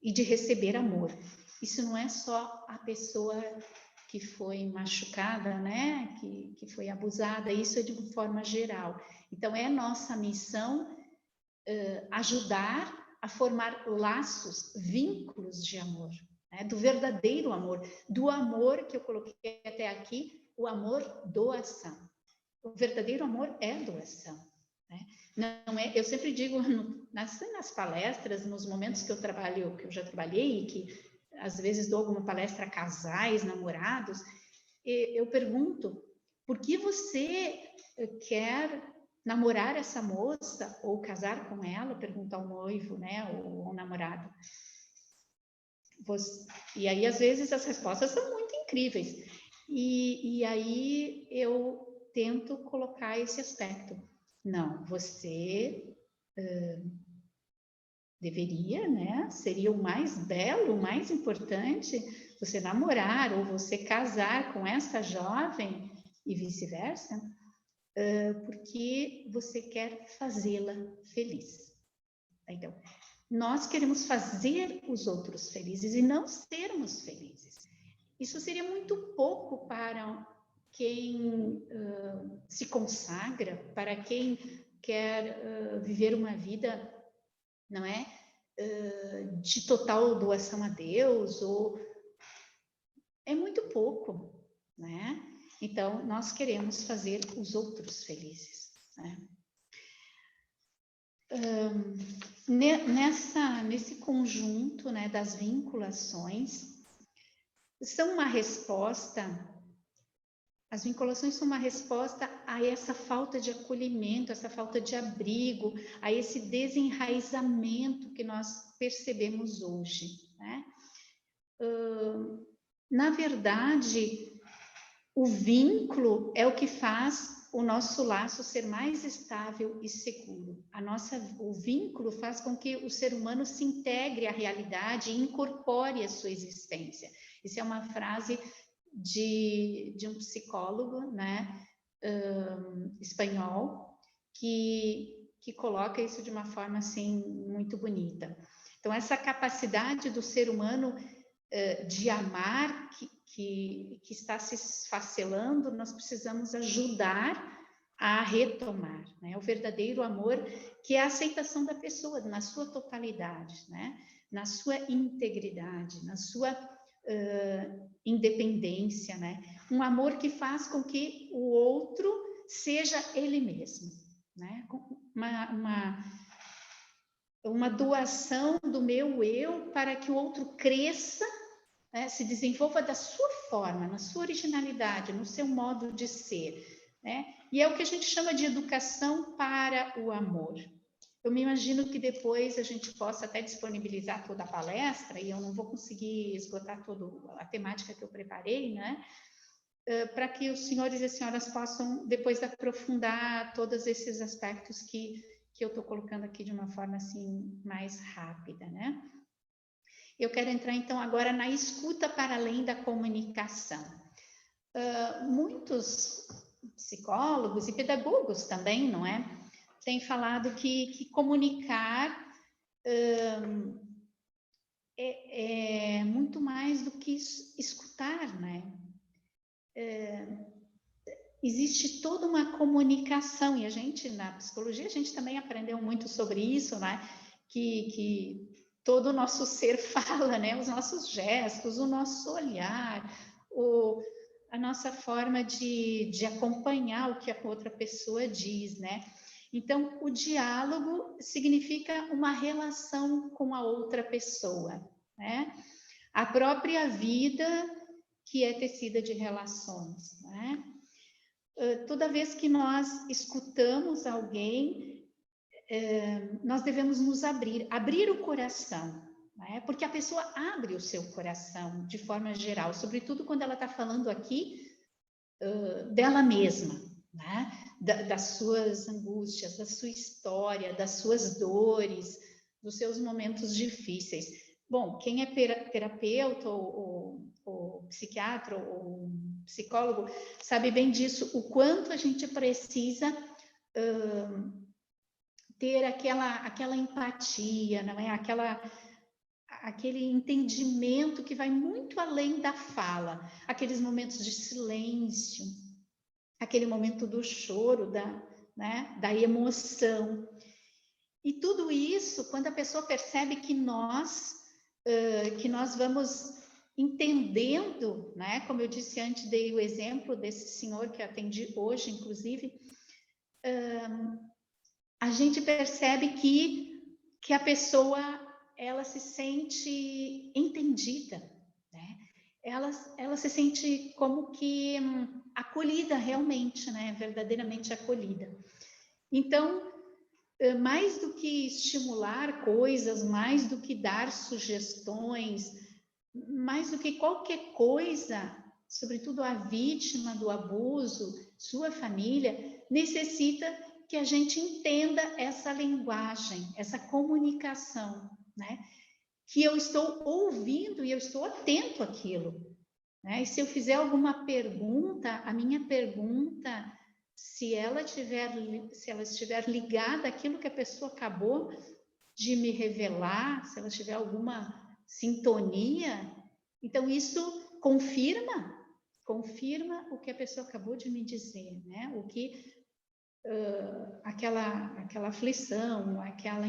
e de receber amor. Isso não é só a pessoa que foi machucada, né? Que foi abusada, isso é de uma forma geral. Então, é nossa missão ajudar a formar laços, vínculos de amor, né? Do verdadeiro amor, do amor que eu coloquei até aqui, o amor doação. O verdadeiro amor é doação, né? Não é, eu sempre digo nas palestras, nos momentos que eu trabalho, que eu já trabalhei, e que às vezes dou alguma palestra a casais, namorados, eu pergunto, por que você quer namorar essa moça ou casar com ela? Pergunta ao noivo, né, ou ao namorado. E aí, às vezes, as respostas são muito incríveis. E aí eu tento colocar esse aspecto. Não, você deveria, né? Seria o mais belo, o mais importante, você namorar ou você casar com essa jovem e vice-versa, porque você quer fazê-la feliz. Então, nós queremos fazer os outros felizes e não sermos felizes. Isso seria muito pouco para quem se consagra, para quem quer viver uma vida, não é, de total doação a Deus, ou é muito pouco, né? Então, nós queremos fazer os outros felizes, né? Nesse conjunto, né, das vinculações, são uma resposta. As vinculações são uma resposta a essa falta de acolhimento, essa falta de abrigo, a esse desenraizamento que nós percebemos hoje, né? Na verdade, o vínculo é o que faz o nosso laço ser mais estável e seguro. O vínculo faz com que o ser humano se integre à realidade e incorpore a sua existência. Isso é uma frase de um psicólogo, né, espanhol, que coloca isso de uma forma assim muito bonita. Então, essa capacidade do ser humano de amar, que está se esfacelando, nós precisamos ajudar a retomar, né? O verdadeiro amor, que é a aceitação da pessoa na sua totalidade, né? Na sua integridade, na sua independência, né? Um amor que faz com que o outro seja ele mesmo, né? Uma doação do meu eu para que o outro cresça, né? Se desenvolva da sua forma, na sua originalidade, no seu modo de ser, né? E é o que a gente chama de educação para o amor. Eu me imagino que depois a gente possa até disponibilizar toda a palestra, e eu não vou conseguir esgotar toda a temática que eu preparei, né? Para que os senhores e as senhoras possam depois aprofundar todos esses aspectos que eu estou colocando aqui de uma forma assim mais rápida, né? Eu quero entrar então agora na escuta para além da comunicação. Muitos psicólogos e pedagogos também, não é? Têm falado que comunicar é muito mais do que escutar, né? Existe toda uma comunicação, e a gente, na psicologia, a gente também aprendeu muito sobre isso, né? Que todo o nosso ser fala, né? Os nossos gestos, o nosso olhar, a nossa forma de acompanhar o que a outra pessoa diz, né? Então, o diálogo significa uma relação com a outra pessoa, né? A própria vida que é tecida de relações, né? Toda vez que nós escutamos alguém, nós devemos nos abrir o coração, né? Porque a pessoa abre o seu coração de forma geral, sobretudo quando ela está falando aqui dela mesma, né? Das suas angústias, da sua história, das suas dores, dos seus momentos difíceis. Bom, quem é terapeuta ou psiquiatra ou psicólogo sabe bem disso, o quanto a gente precisa ter aquela empatia, não é? Aquele entendimento que vai muito além da fala, aqueles momentos de silêncio, aquele momento do choro, da emoção. E tudo isso, quando a pessoa percebe que nós vamos entendendo, né? Como eu disse antes, dei o exemplo desse senhor que atendi hoje, inclusive, a gente percebe que a pessoa, ela se sente entendida, né? Ela se sente como que acolhida realmente, né? Verdadeiramente acolhida. Então, mais do que estimular coisas, mais do que dar sugestões, mais do que qualquer coisa, sobretudo a vítima do abuso, sua família, necessita que a gente entenda essa linguagem, essa comunicação, né? Que eu estou ouvindo e eu estou atento àquilo, né? E se eu fizer alguma pergunta, a minha pergunta, se ela estiver ligada àquilo que a pessoa acabou de me revelar, se ela tiver alguma sintonia, então isso confirma o que a pessoa acabou de me dizer, né? O que aquela aflição, aquela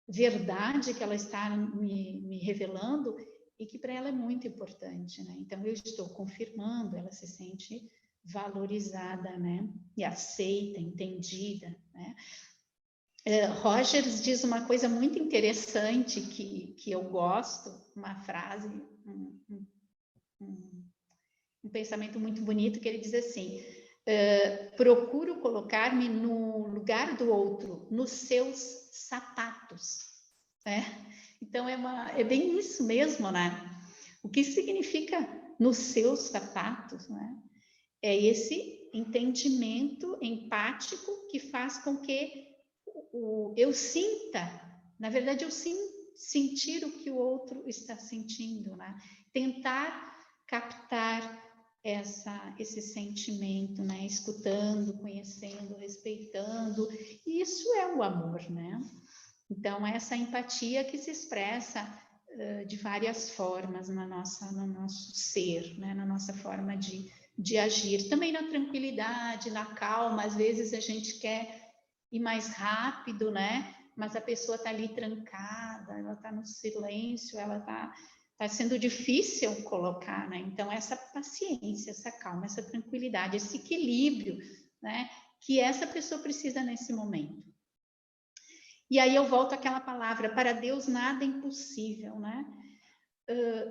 verdade que ela está me revelando e que para ela é muito importante, né? Então eu estou confirmando, ela se sente valorizada, né? E aceita, entendida, né? Rogers diz uma coisa muito interessante que eu gosto, uma frase, um pensamento muito bonito, que ele diz assim: procuro colocar-me no lugar do outro, nos seus sapatos, né? Então é bem isso mesmo, né? O que significa nos seus sapatos, né? É esse entendimento empático que faz com que eu sinta, na verdade, eu sentir o que o outro está sentindo, né? Tentar captar esse sentimento, né? Escutando, conhecendo, respeitando. Isso é o amor, né? Então, essa empatia que se expressa de várias formas no nosso ser, né? Na nossa forma de de agir. Também na tranquilidade, na calma, às vezes a gente quer ir mais rápido, né? Mas a pessoa está ali trancada, ela está no silêncio, ela está sendo difícil colocar, né? Então, essa paciência, essa calma, essa tranquilidade, esse equilíbrio, né? Que essa pessoa precisa nesse momento. E aí eu volto àquela palavra, para Deus nada é impossível, né?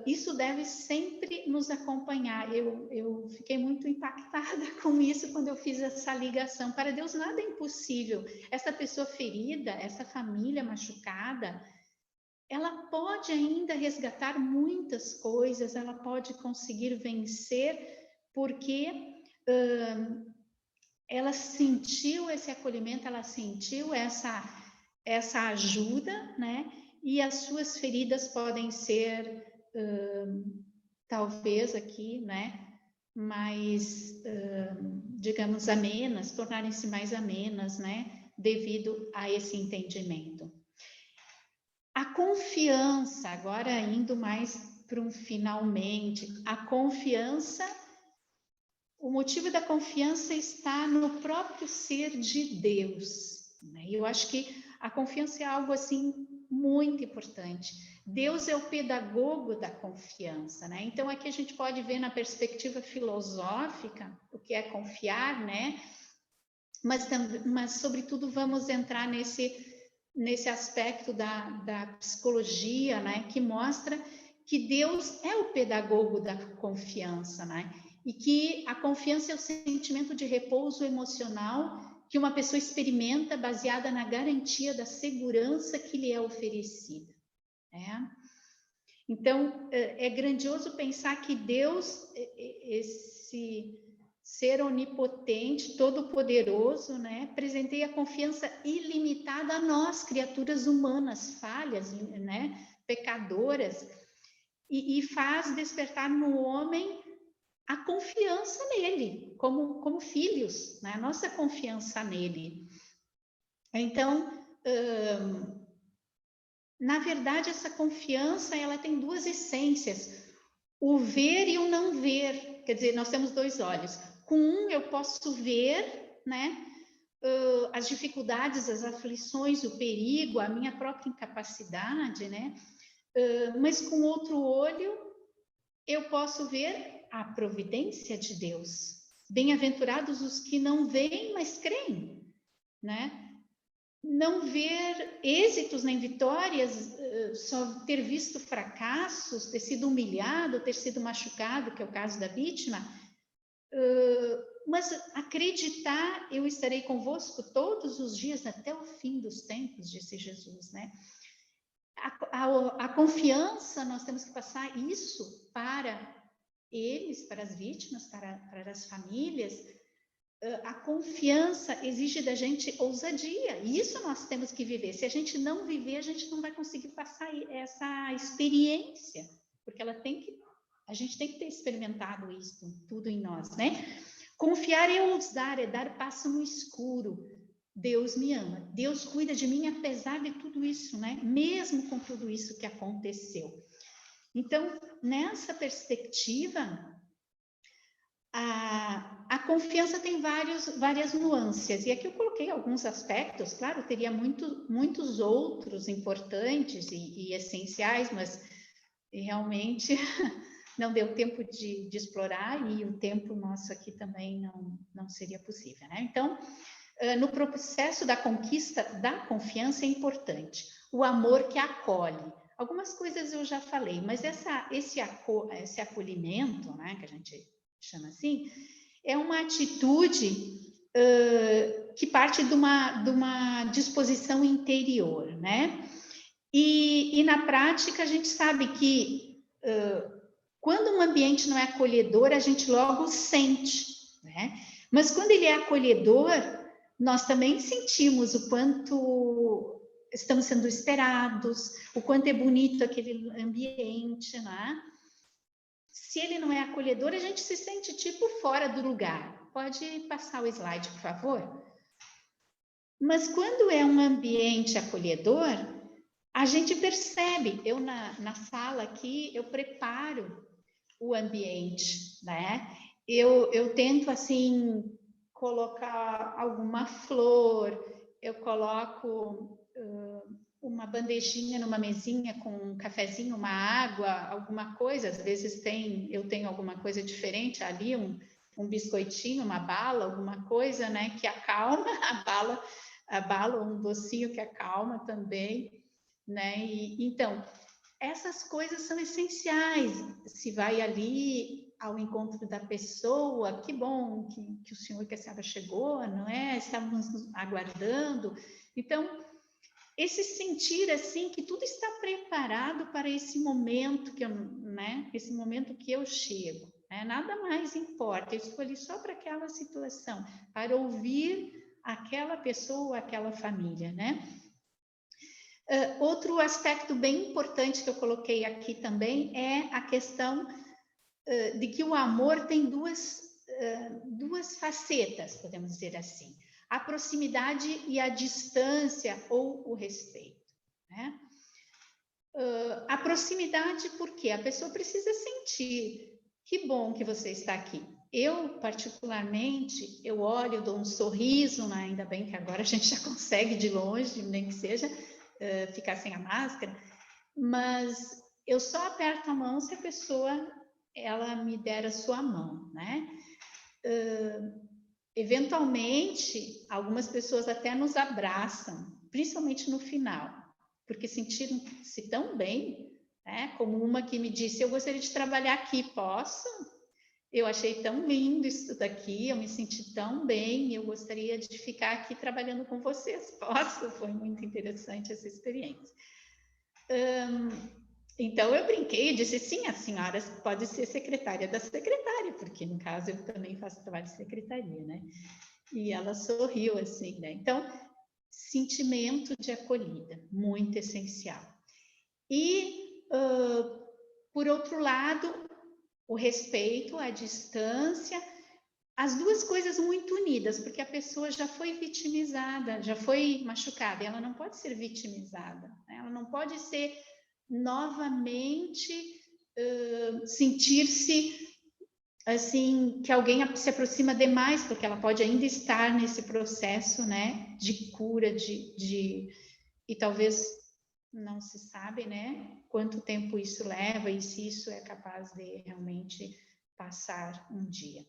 Isso deve sempre nos acompanhar. Eu fiquei muito impactada com isso quando eu fiz essa ligação. Para Deus nada é impossível. Essa pessoa ferida, essa família machucada, ela pode ainda resgatar muitas coisas, ela pode conseguir vencer, porque ela sentiu esse acolhimento, ela sentiu essa ajuda, né? E as suas feridas podem ser, talvez aqui, né? Mais, digamos, amenas, tornarem-se mais amenas, né? Devido a esse entendimento. A confiança, agora indo mais para um finalmente, a confiança, o motivo da confiança está no próprio ser de Deus, né? Eu acho que a confiança é algo assim muito importante. Deus é o pedagogo da confiança, né? Então aqui a gente pode ver na perspectiva filosófica o que é confiar, né? Mas sobretudo vamos entrar nesse aspecto da psicologia, né? Que mostra que Deus é o pedagogo da confiança, né? E que a confiança é o sentimento de repouso emocional que uma pessoa experimenta baseada na garantia da segurança que lhe é oferecida, né? Então, é grandioso pensar que Deus, esse ser onipotente, todo-poderoso, né, presenteia confiança ilimitada a nós, criaturas humanas, falhas, né, pecadoras, e faz despertar no homem a confiança nele, como filhos, né? A nossa confiança nele. Então, na verdade, essa confiança, ela tem duas essências, o ver e o não ver. Quer dizer, nós temos dois olhos. Com um, eu posso ver, né? As dificuldades, as aflições, o perigo, a minha própria incapacidade, né? Mas com outro olho, eu posso ver a providência de Deus. Bem-aventurados os que não veem, mas creem, né? Não ver êxitos nem vitórias, só ter visto fracassos, ter sido humilhado, ter sido machucado, que é o caso da vítima, mas acreditar, eu estarei convosco todos os dias até o fim dos tempos, disse Jesus, né? A confiança, nós temos que passar isso para eles, para as vítimas, para as famílias. A confiança exige da gente ousadia, e isso nós temos que viver. Se a gente não viver, a gente não vai conseguir passar essa experiência, porque a gente tem que ter experimentado isso tudo em nós, né? Confiar é ousar, é dar passo no escuro. Deus me ama, Deus cuida de mim apesar de tudo isso, né? Mesmo com tudo isso que aconteceu. Então, nessa perspectiva, a confiança tem várias nuances, e aqui eu coloquei alguns aspectos, claro, teria muitos outros importantes e essenciais, mas realmente não deu tempo de explorar, e o tempo nosso aqui também não seria possível, né? Então, no processo da conquista da confiança é importante o amor que acolhe. Algumas coisas eu já falei, mas esse acolhimento, né, que a gente chama assim, é uma atitude que parte de uma disposição interior, né? E na prática a gente sabe que quando um ambiente não é acolhedor, a gente logo sente, né? Mas quando ele é acolhedor, nós também sentimos o quanto estamos sendo esperados, o quanto é bonito aquele ambiente, né? Se ele não é acolhedor, a gente se sente tipo fora do lugar. Pode passar o slide, por favor? Mas quando é um ambiente acolhedor, a gente percebe. Eu na sala aqui, eu preparo o ambiente, né? eu tento, assim, colocar alguma flor, eu coloco uma bandejinha numa mesinha com um cafezinho, uma água, alguma coisa. Às vezes eu tenho alguma coisa diferente ali, um biscoitinho, uma bala, alguma coisa, né, que acalma, a bala, um docinho que acalma também, né? Então, essas coisas são essenciais. Se vai ali ao encontro da pessoa, que bom que o senhor, que a senhora chegou, não é? Estávamos aguardando. Então, esse sentir assim que tudo está preparado para esse momento esse momento que eu chego, né? Nada mais importa. Eu escolhi só para aquela situação, para ouvir aquela pessoa, aquela família, né? Outro aspecto bem importante que eu coloquei aqui também é a questão de que o amor tem duas facetas, podemos dizer assim. A proximidade e a distância ou o respeito, né? A proximidade, porque a pessoa precisa sentir, que bom que você está aqui. Eu, particularmente, eu olho, dou um sorriso, né? Ainda bem que agora a gente já consegue de longe, nem que seja, ficar sem a máscara, mas eu só aperto a mão se a pessoa, ela me der a sua mão, né? Eventualmente, algumas pessoas até nos abraçam, principalmente no final, porque sentiram-se tão bem, né? Como uma que me disse, eu gostaria de trabalhar aqui, posso? Eu achei tão lindo isso daqui, eu me senti tão bem, eu gostaria de ficar aqui trabalhando com vocês, posso? Foi muito interessante essa experiência. Então, eu brinquei e disse, sim, a senhora pode ser secretária da secretária, porque, no caso, eu também faço trabalho de secretaria, né? E ela sorriu, assim, né? Então, sentimento de acolhida, muito essencial. E, por outro lado, o respeito, a distância, as duas coisas muito unidas, porque a pessoa já foi vitimizada, já foi machucada, ela não pode ser vitimizada, né? Ela não pode ser novamente sentir assim que alguém se aproxima demais, porque ela pode ainda estar nesse processo, né, de cura, e talvez não se sabe, né, quanto tempo isso leva e se isso é capaz de realmente passar um dia.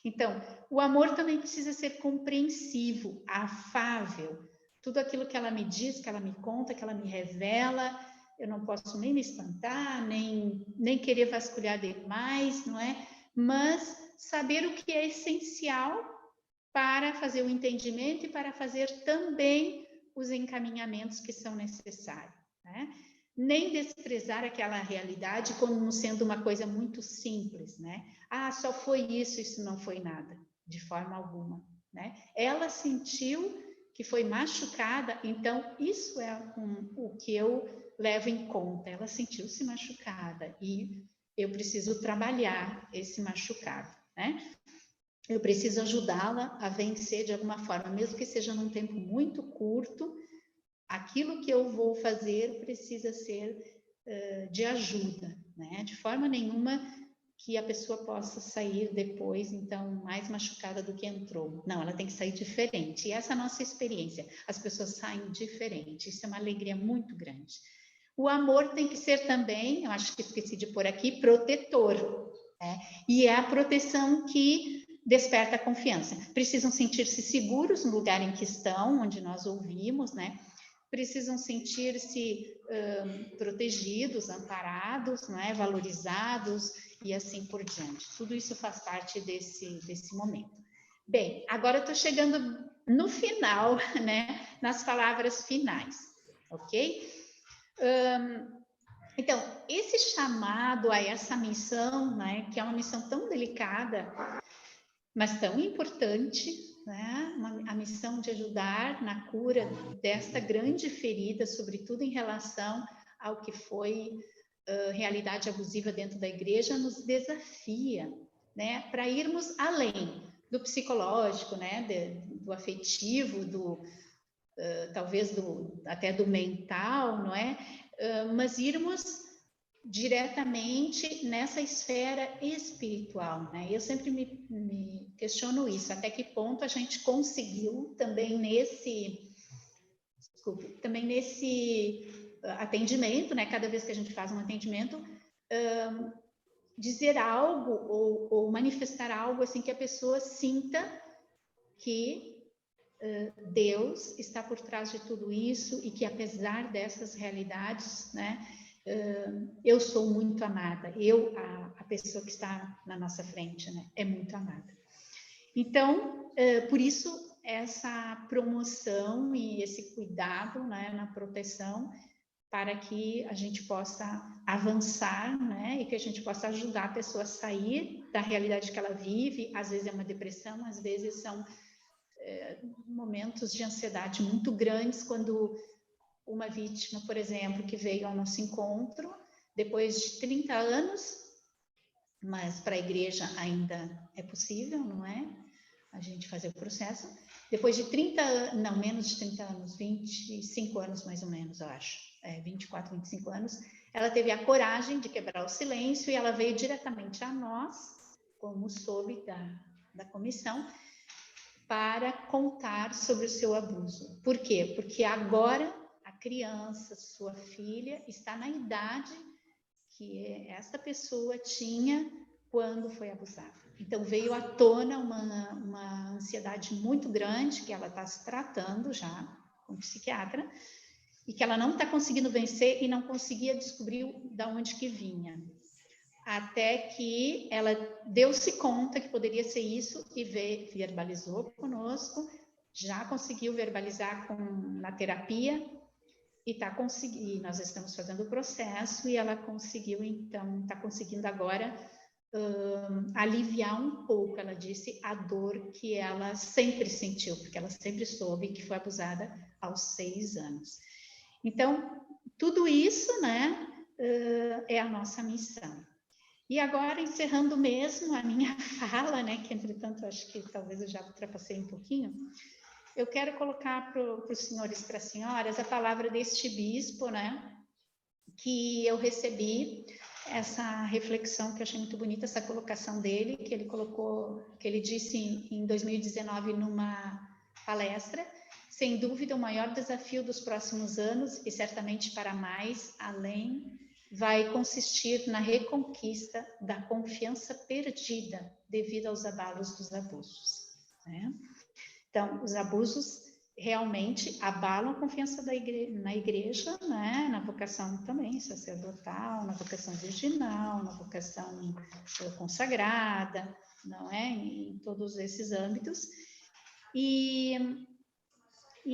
Então, o amor também precisa ser compreensivo, afável. Tudo aquilo que ela me diz, que ela me conta, que ela me revela, eu não posso nem me espantar, nem querer vasculhar demais, não é? Mas saber o que é essencial para fazer o entendimento e para fazer também os encaminhamentos que são necessários, né? Nem desprezar aquela realidade como sendo uma coisa muito simples, né? Ah, só foi isso, isso não foi nada, de forma alguma, né? Ela sentiu que foi machucada, então isso é o que eu levo em conta. Ela sentiu-se machucada e eu preciso trabalhar esse machucado, né? Eu preciso ajudá-la a vencer de alguma forma, mesmo que seja num tempo muito curto. Aquilo que eu vou fazer precisa ser de ajuda, né? De forma nenhuma que a pessoa possa sair depois, então, mais machucada do que entrou. Não, ela tem que sair diferente. E essa é a nossa experiência. As pessoas saem diferente. Isso é uma alegria muito grande. O amor tem que ser também, eu acho que esqueci de pôr aqui, protetor, né? E é a proteção que desperta a confiança. Precisam sentir-se seguros no lugar em que estão, onde nós ouvimos, né? Precisam sentir-se protegidos, amparados, não é? Valorizados e assim por diante. Tudo isso faz parte desse momento. Bem, agora eu estou chegando no final, né? Nas palavras finais, ok? Então, esse chamado a essa missão, né? Que é uma missão tão delicada, mas tão importante, né? A missão de ajudar na cura desta grande ferida, sobretudo em relação ao que foi realidade abusiva dentro da igreja, nos desafia, né? Para irmos além do psicológico, né? Do afetivo, talvez até do mental, não é? Mas irmos diretamente nessa esfera espiritual, né? Eu sempre me questiono isso, até que ponto a gente conseguiu também nesse atendimento, né? Cada vez que a gente faz um atendimento, dizer algo ou manifestar algo assim que a pessoa sinta que Deus está por trás de tudo isso e que apesar dessas realidades, né? Eu sou muito amada, a pessoa que está na nossa frente, né, é muito amada. Então, por isso, essa promoção e esse cuidado, né, na proteção, para que a gente possa avançar, né, e que a gente possa ajudar a pessoa a sair da realidade que ela vive. Às vezes é uma depressão, às vezes são momentos de ansiedade muito grandes, quando uma vítima, por exemplo, que veio ao nosso encontro, depois de 30 anos, mas para a igreja ainda é possível, não é? A gente fazer o processo. Depois de 30 anos, não, menos de 30 anos, 25 anos mais ou menos, eu acho, 24, 25 anos, ela teve a coragem de quebrar o silêncio e ela veio diretamente a nós, como soube da comissão, para contar sobre o seu abuso. Por quê? Porque agora a criança, sua filha, está na idade que essa pessoa tinha quando foi abusada. Então veio à tona uma ansiedade muito grande, que ela está se tratando já com psiquiatra, e que ela não está conseguindo vencer e não conseguia descobrir de onde que vinha. Até que ela deu-se conta que poderia ser isso e verbalizou conosco, já conseguiu verbalizar na terapia e nós estamos fazendo o processo e ela conseguiu, então, está conseguindo agora aliviar um pouco, ela disse, a dor que ela sempre sentiu, porque ela sempre soube que foi abusada aos 6 anos. Então, tudo isso, né, é a nossa missão. E agora, encerrando mesmo a minha fala, né, que entretanto acho que talvez eu já ultrapassei um pouquinho, eu quero colocar para os senhores e para as senhoras a palavra deste bispo, né, que eu recebi, essa reflexão que eu achei muito bonita, essa colocação dele, que ele colocou, que ele disse em 2019 numa palestra: sem dúvida o maior desafio dos próximos anos, e certamente para mais além, vai consistir na reconquista da confiança perdida devido aos abalos dos abusos, né? Então, os abusos realmente abalam a confiança na igreja, né? Na vocação também sacerdotal, na vocação virginal, na vocação consagrada, não é? Em todos esses âmbitos. E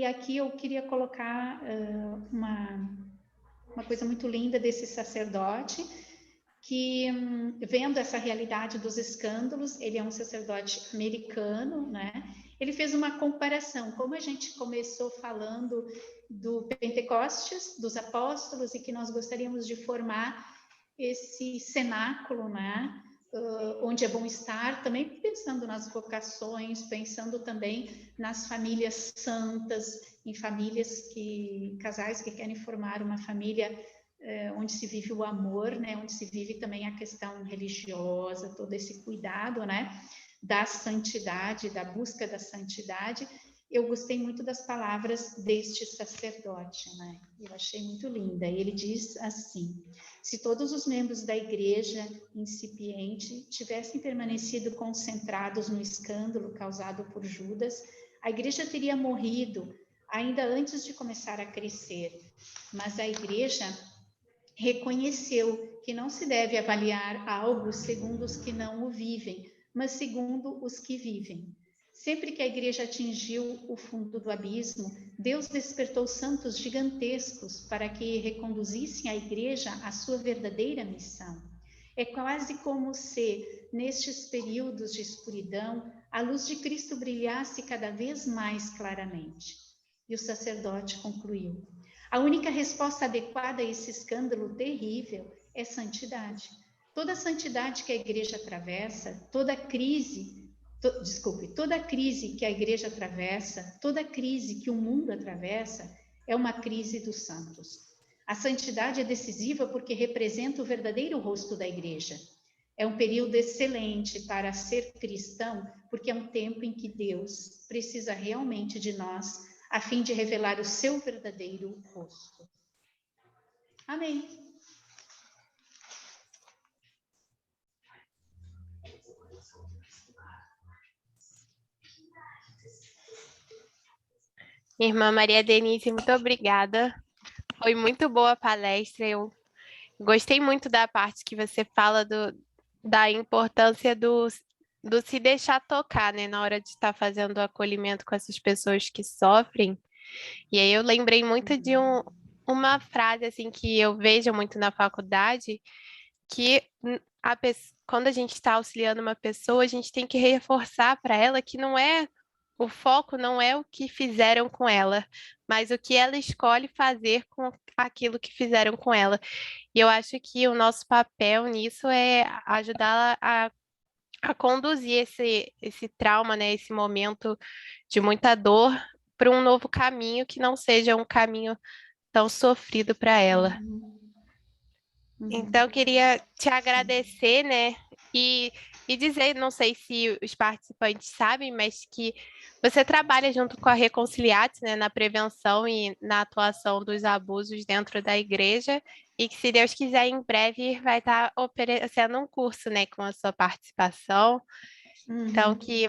aqui eu queria colocar uma coisa muito linda desse sacerdote, que vendo essa realidade dos escândalos, ele é um sacerdote americano, né? Ele fez uma comparação, como a gente começou falando do Pentecostes, dos apóstolos, e que nós gostaríamos de formar esse cenáculo, né? Onde é bom estar, também pensando nas vocações, pensando também nas famílias santas, em casais que querem formar uma família onde se vive o amor, né? Onde se vive também a questão religiosa, todo esse cuidado, né? Da santidade, da busca da santidade. Eu gostei muito das palavras deste sacerdote, né? Eu achei muito linda. Ele diz assim: se todos os membros da igreja incipiente tivessem permanecido concentrados no escândalo causado por Judas, a igreja teria morrido ainda antes de começar a crescer. Mas a igreja reconheceu que não se deve avaliar algo segundo os que não o vivem, mas segundo os que vivem. Sempre que a igreja atingiu o fundo do abismo, Deus despertou santos gigantescos para que reconduzissem a igreja à sua verdadeira missão. É quase como se, nestes períodos de escuridão, a luz de Cristo brilhasse cada vez mais claramente. E o sacerdote concluiu: a única resposta adequada a esse escândalo terrível é santidade. Toda a santidade que a igreja atravessa, toda crise que a igreja atravessa, toda crise que o mundo atravessa, é uma crise dos santos. A santidade é decisiva porque representa o verdadeiro rosto da igreja. É um período excelente para ser cristão, porque é um tempo em que Deus precisa realmente de nós, a fim de revelar o seu verdadeiro rosto. Amém. Irmã Maria Denise, muito obrigada. Foi muito boa a palestra. Eu gostei muito da parte que você fala da importância do se deixar tocar, né, na hora de estar fazendo o acolhimento com essas pessoas que sofrem. E aí eu lembrei muito de uma frase assim que eu vejo muito na faculdade, que quando a gente está auxiliando uma pessoa, a gente tem que reforçar para ela que não é o foco não é o que fizeram com ela, mas o que ela escolhe fazer com aquilo que fizeram com ela. E eu acho que o nosso papel nisso é ajudá-la a conduzir esse trauma, né, esse momento de muita dor para um novo caminho que não seja um caminho tão sofrido para ela. Então, eu queria te agradecer, né? E dizer, não sei se os participantes sabem, mas que você trabalha junto com a Reconciliates, né, na prevenção e na atuação dos abusos dentro da igreja, e que, se Deus quiser, em breve vai estar oferecendo um curso, né, com a sua participação. Então, que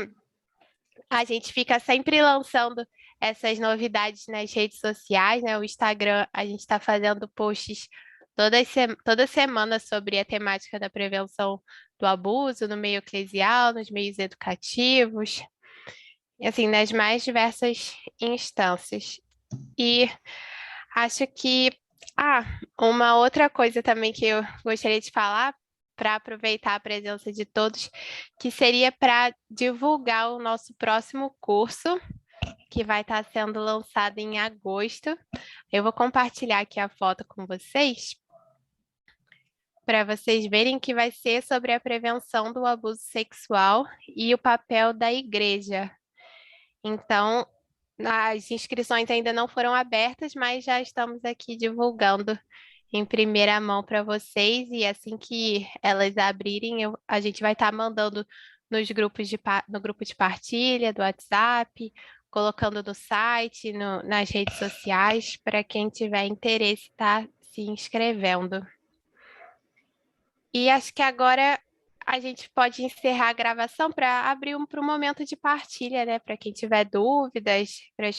a gente fica sempre lançando essas novidades nas redes sociais, né? O Instagram, a gente está fazendo posts toda semana sobre a temática da prevenção do abuso no meio eclesial, nos meios educativos, e assim, nas mais diversas instâncias. E acho que, uma outra coisa também que eu gostaria de falar, para aproveitar a presença de todos, que seria para divulgar o nosso próximo curso, que vai estar sendo lançado em agosto. Eu vou compartilhar aqui a foto com vocês, para vocês verem que vai ser sobre a prevenção do abuso sexual e o papel da igreja. Então, as inscrições ainda não foram abertas, mas já estamos aqui divulgando em primeira mão para vocês, e assim que elas abrirem, a gente vai estar mandando no grupo de partilha do WhatsApp, colocando no site, nas redes sociais, para quem tiver interesse estar se inscrevendo. E acho que agora a gente pode encerrar a gravação para abrir para um momento de partilha, né? Para quem tiver dúvidas, para as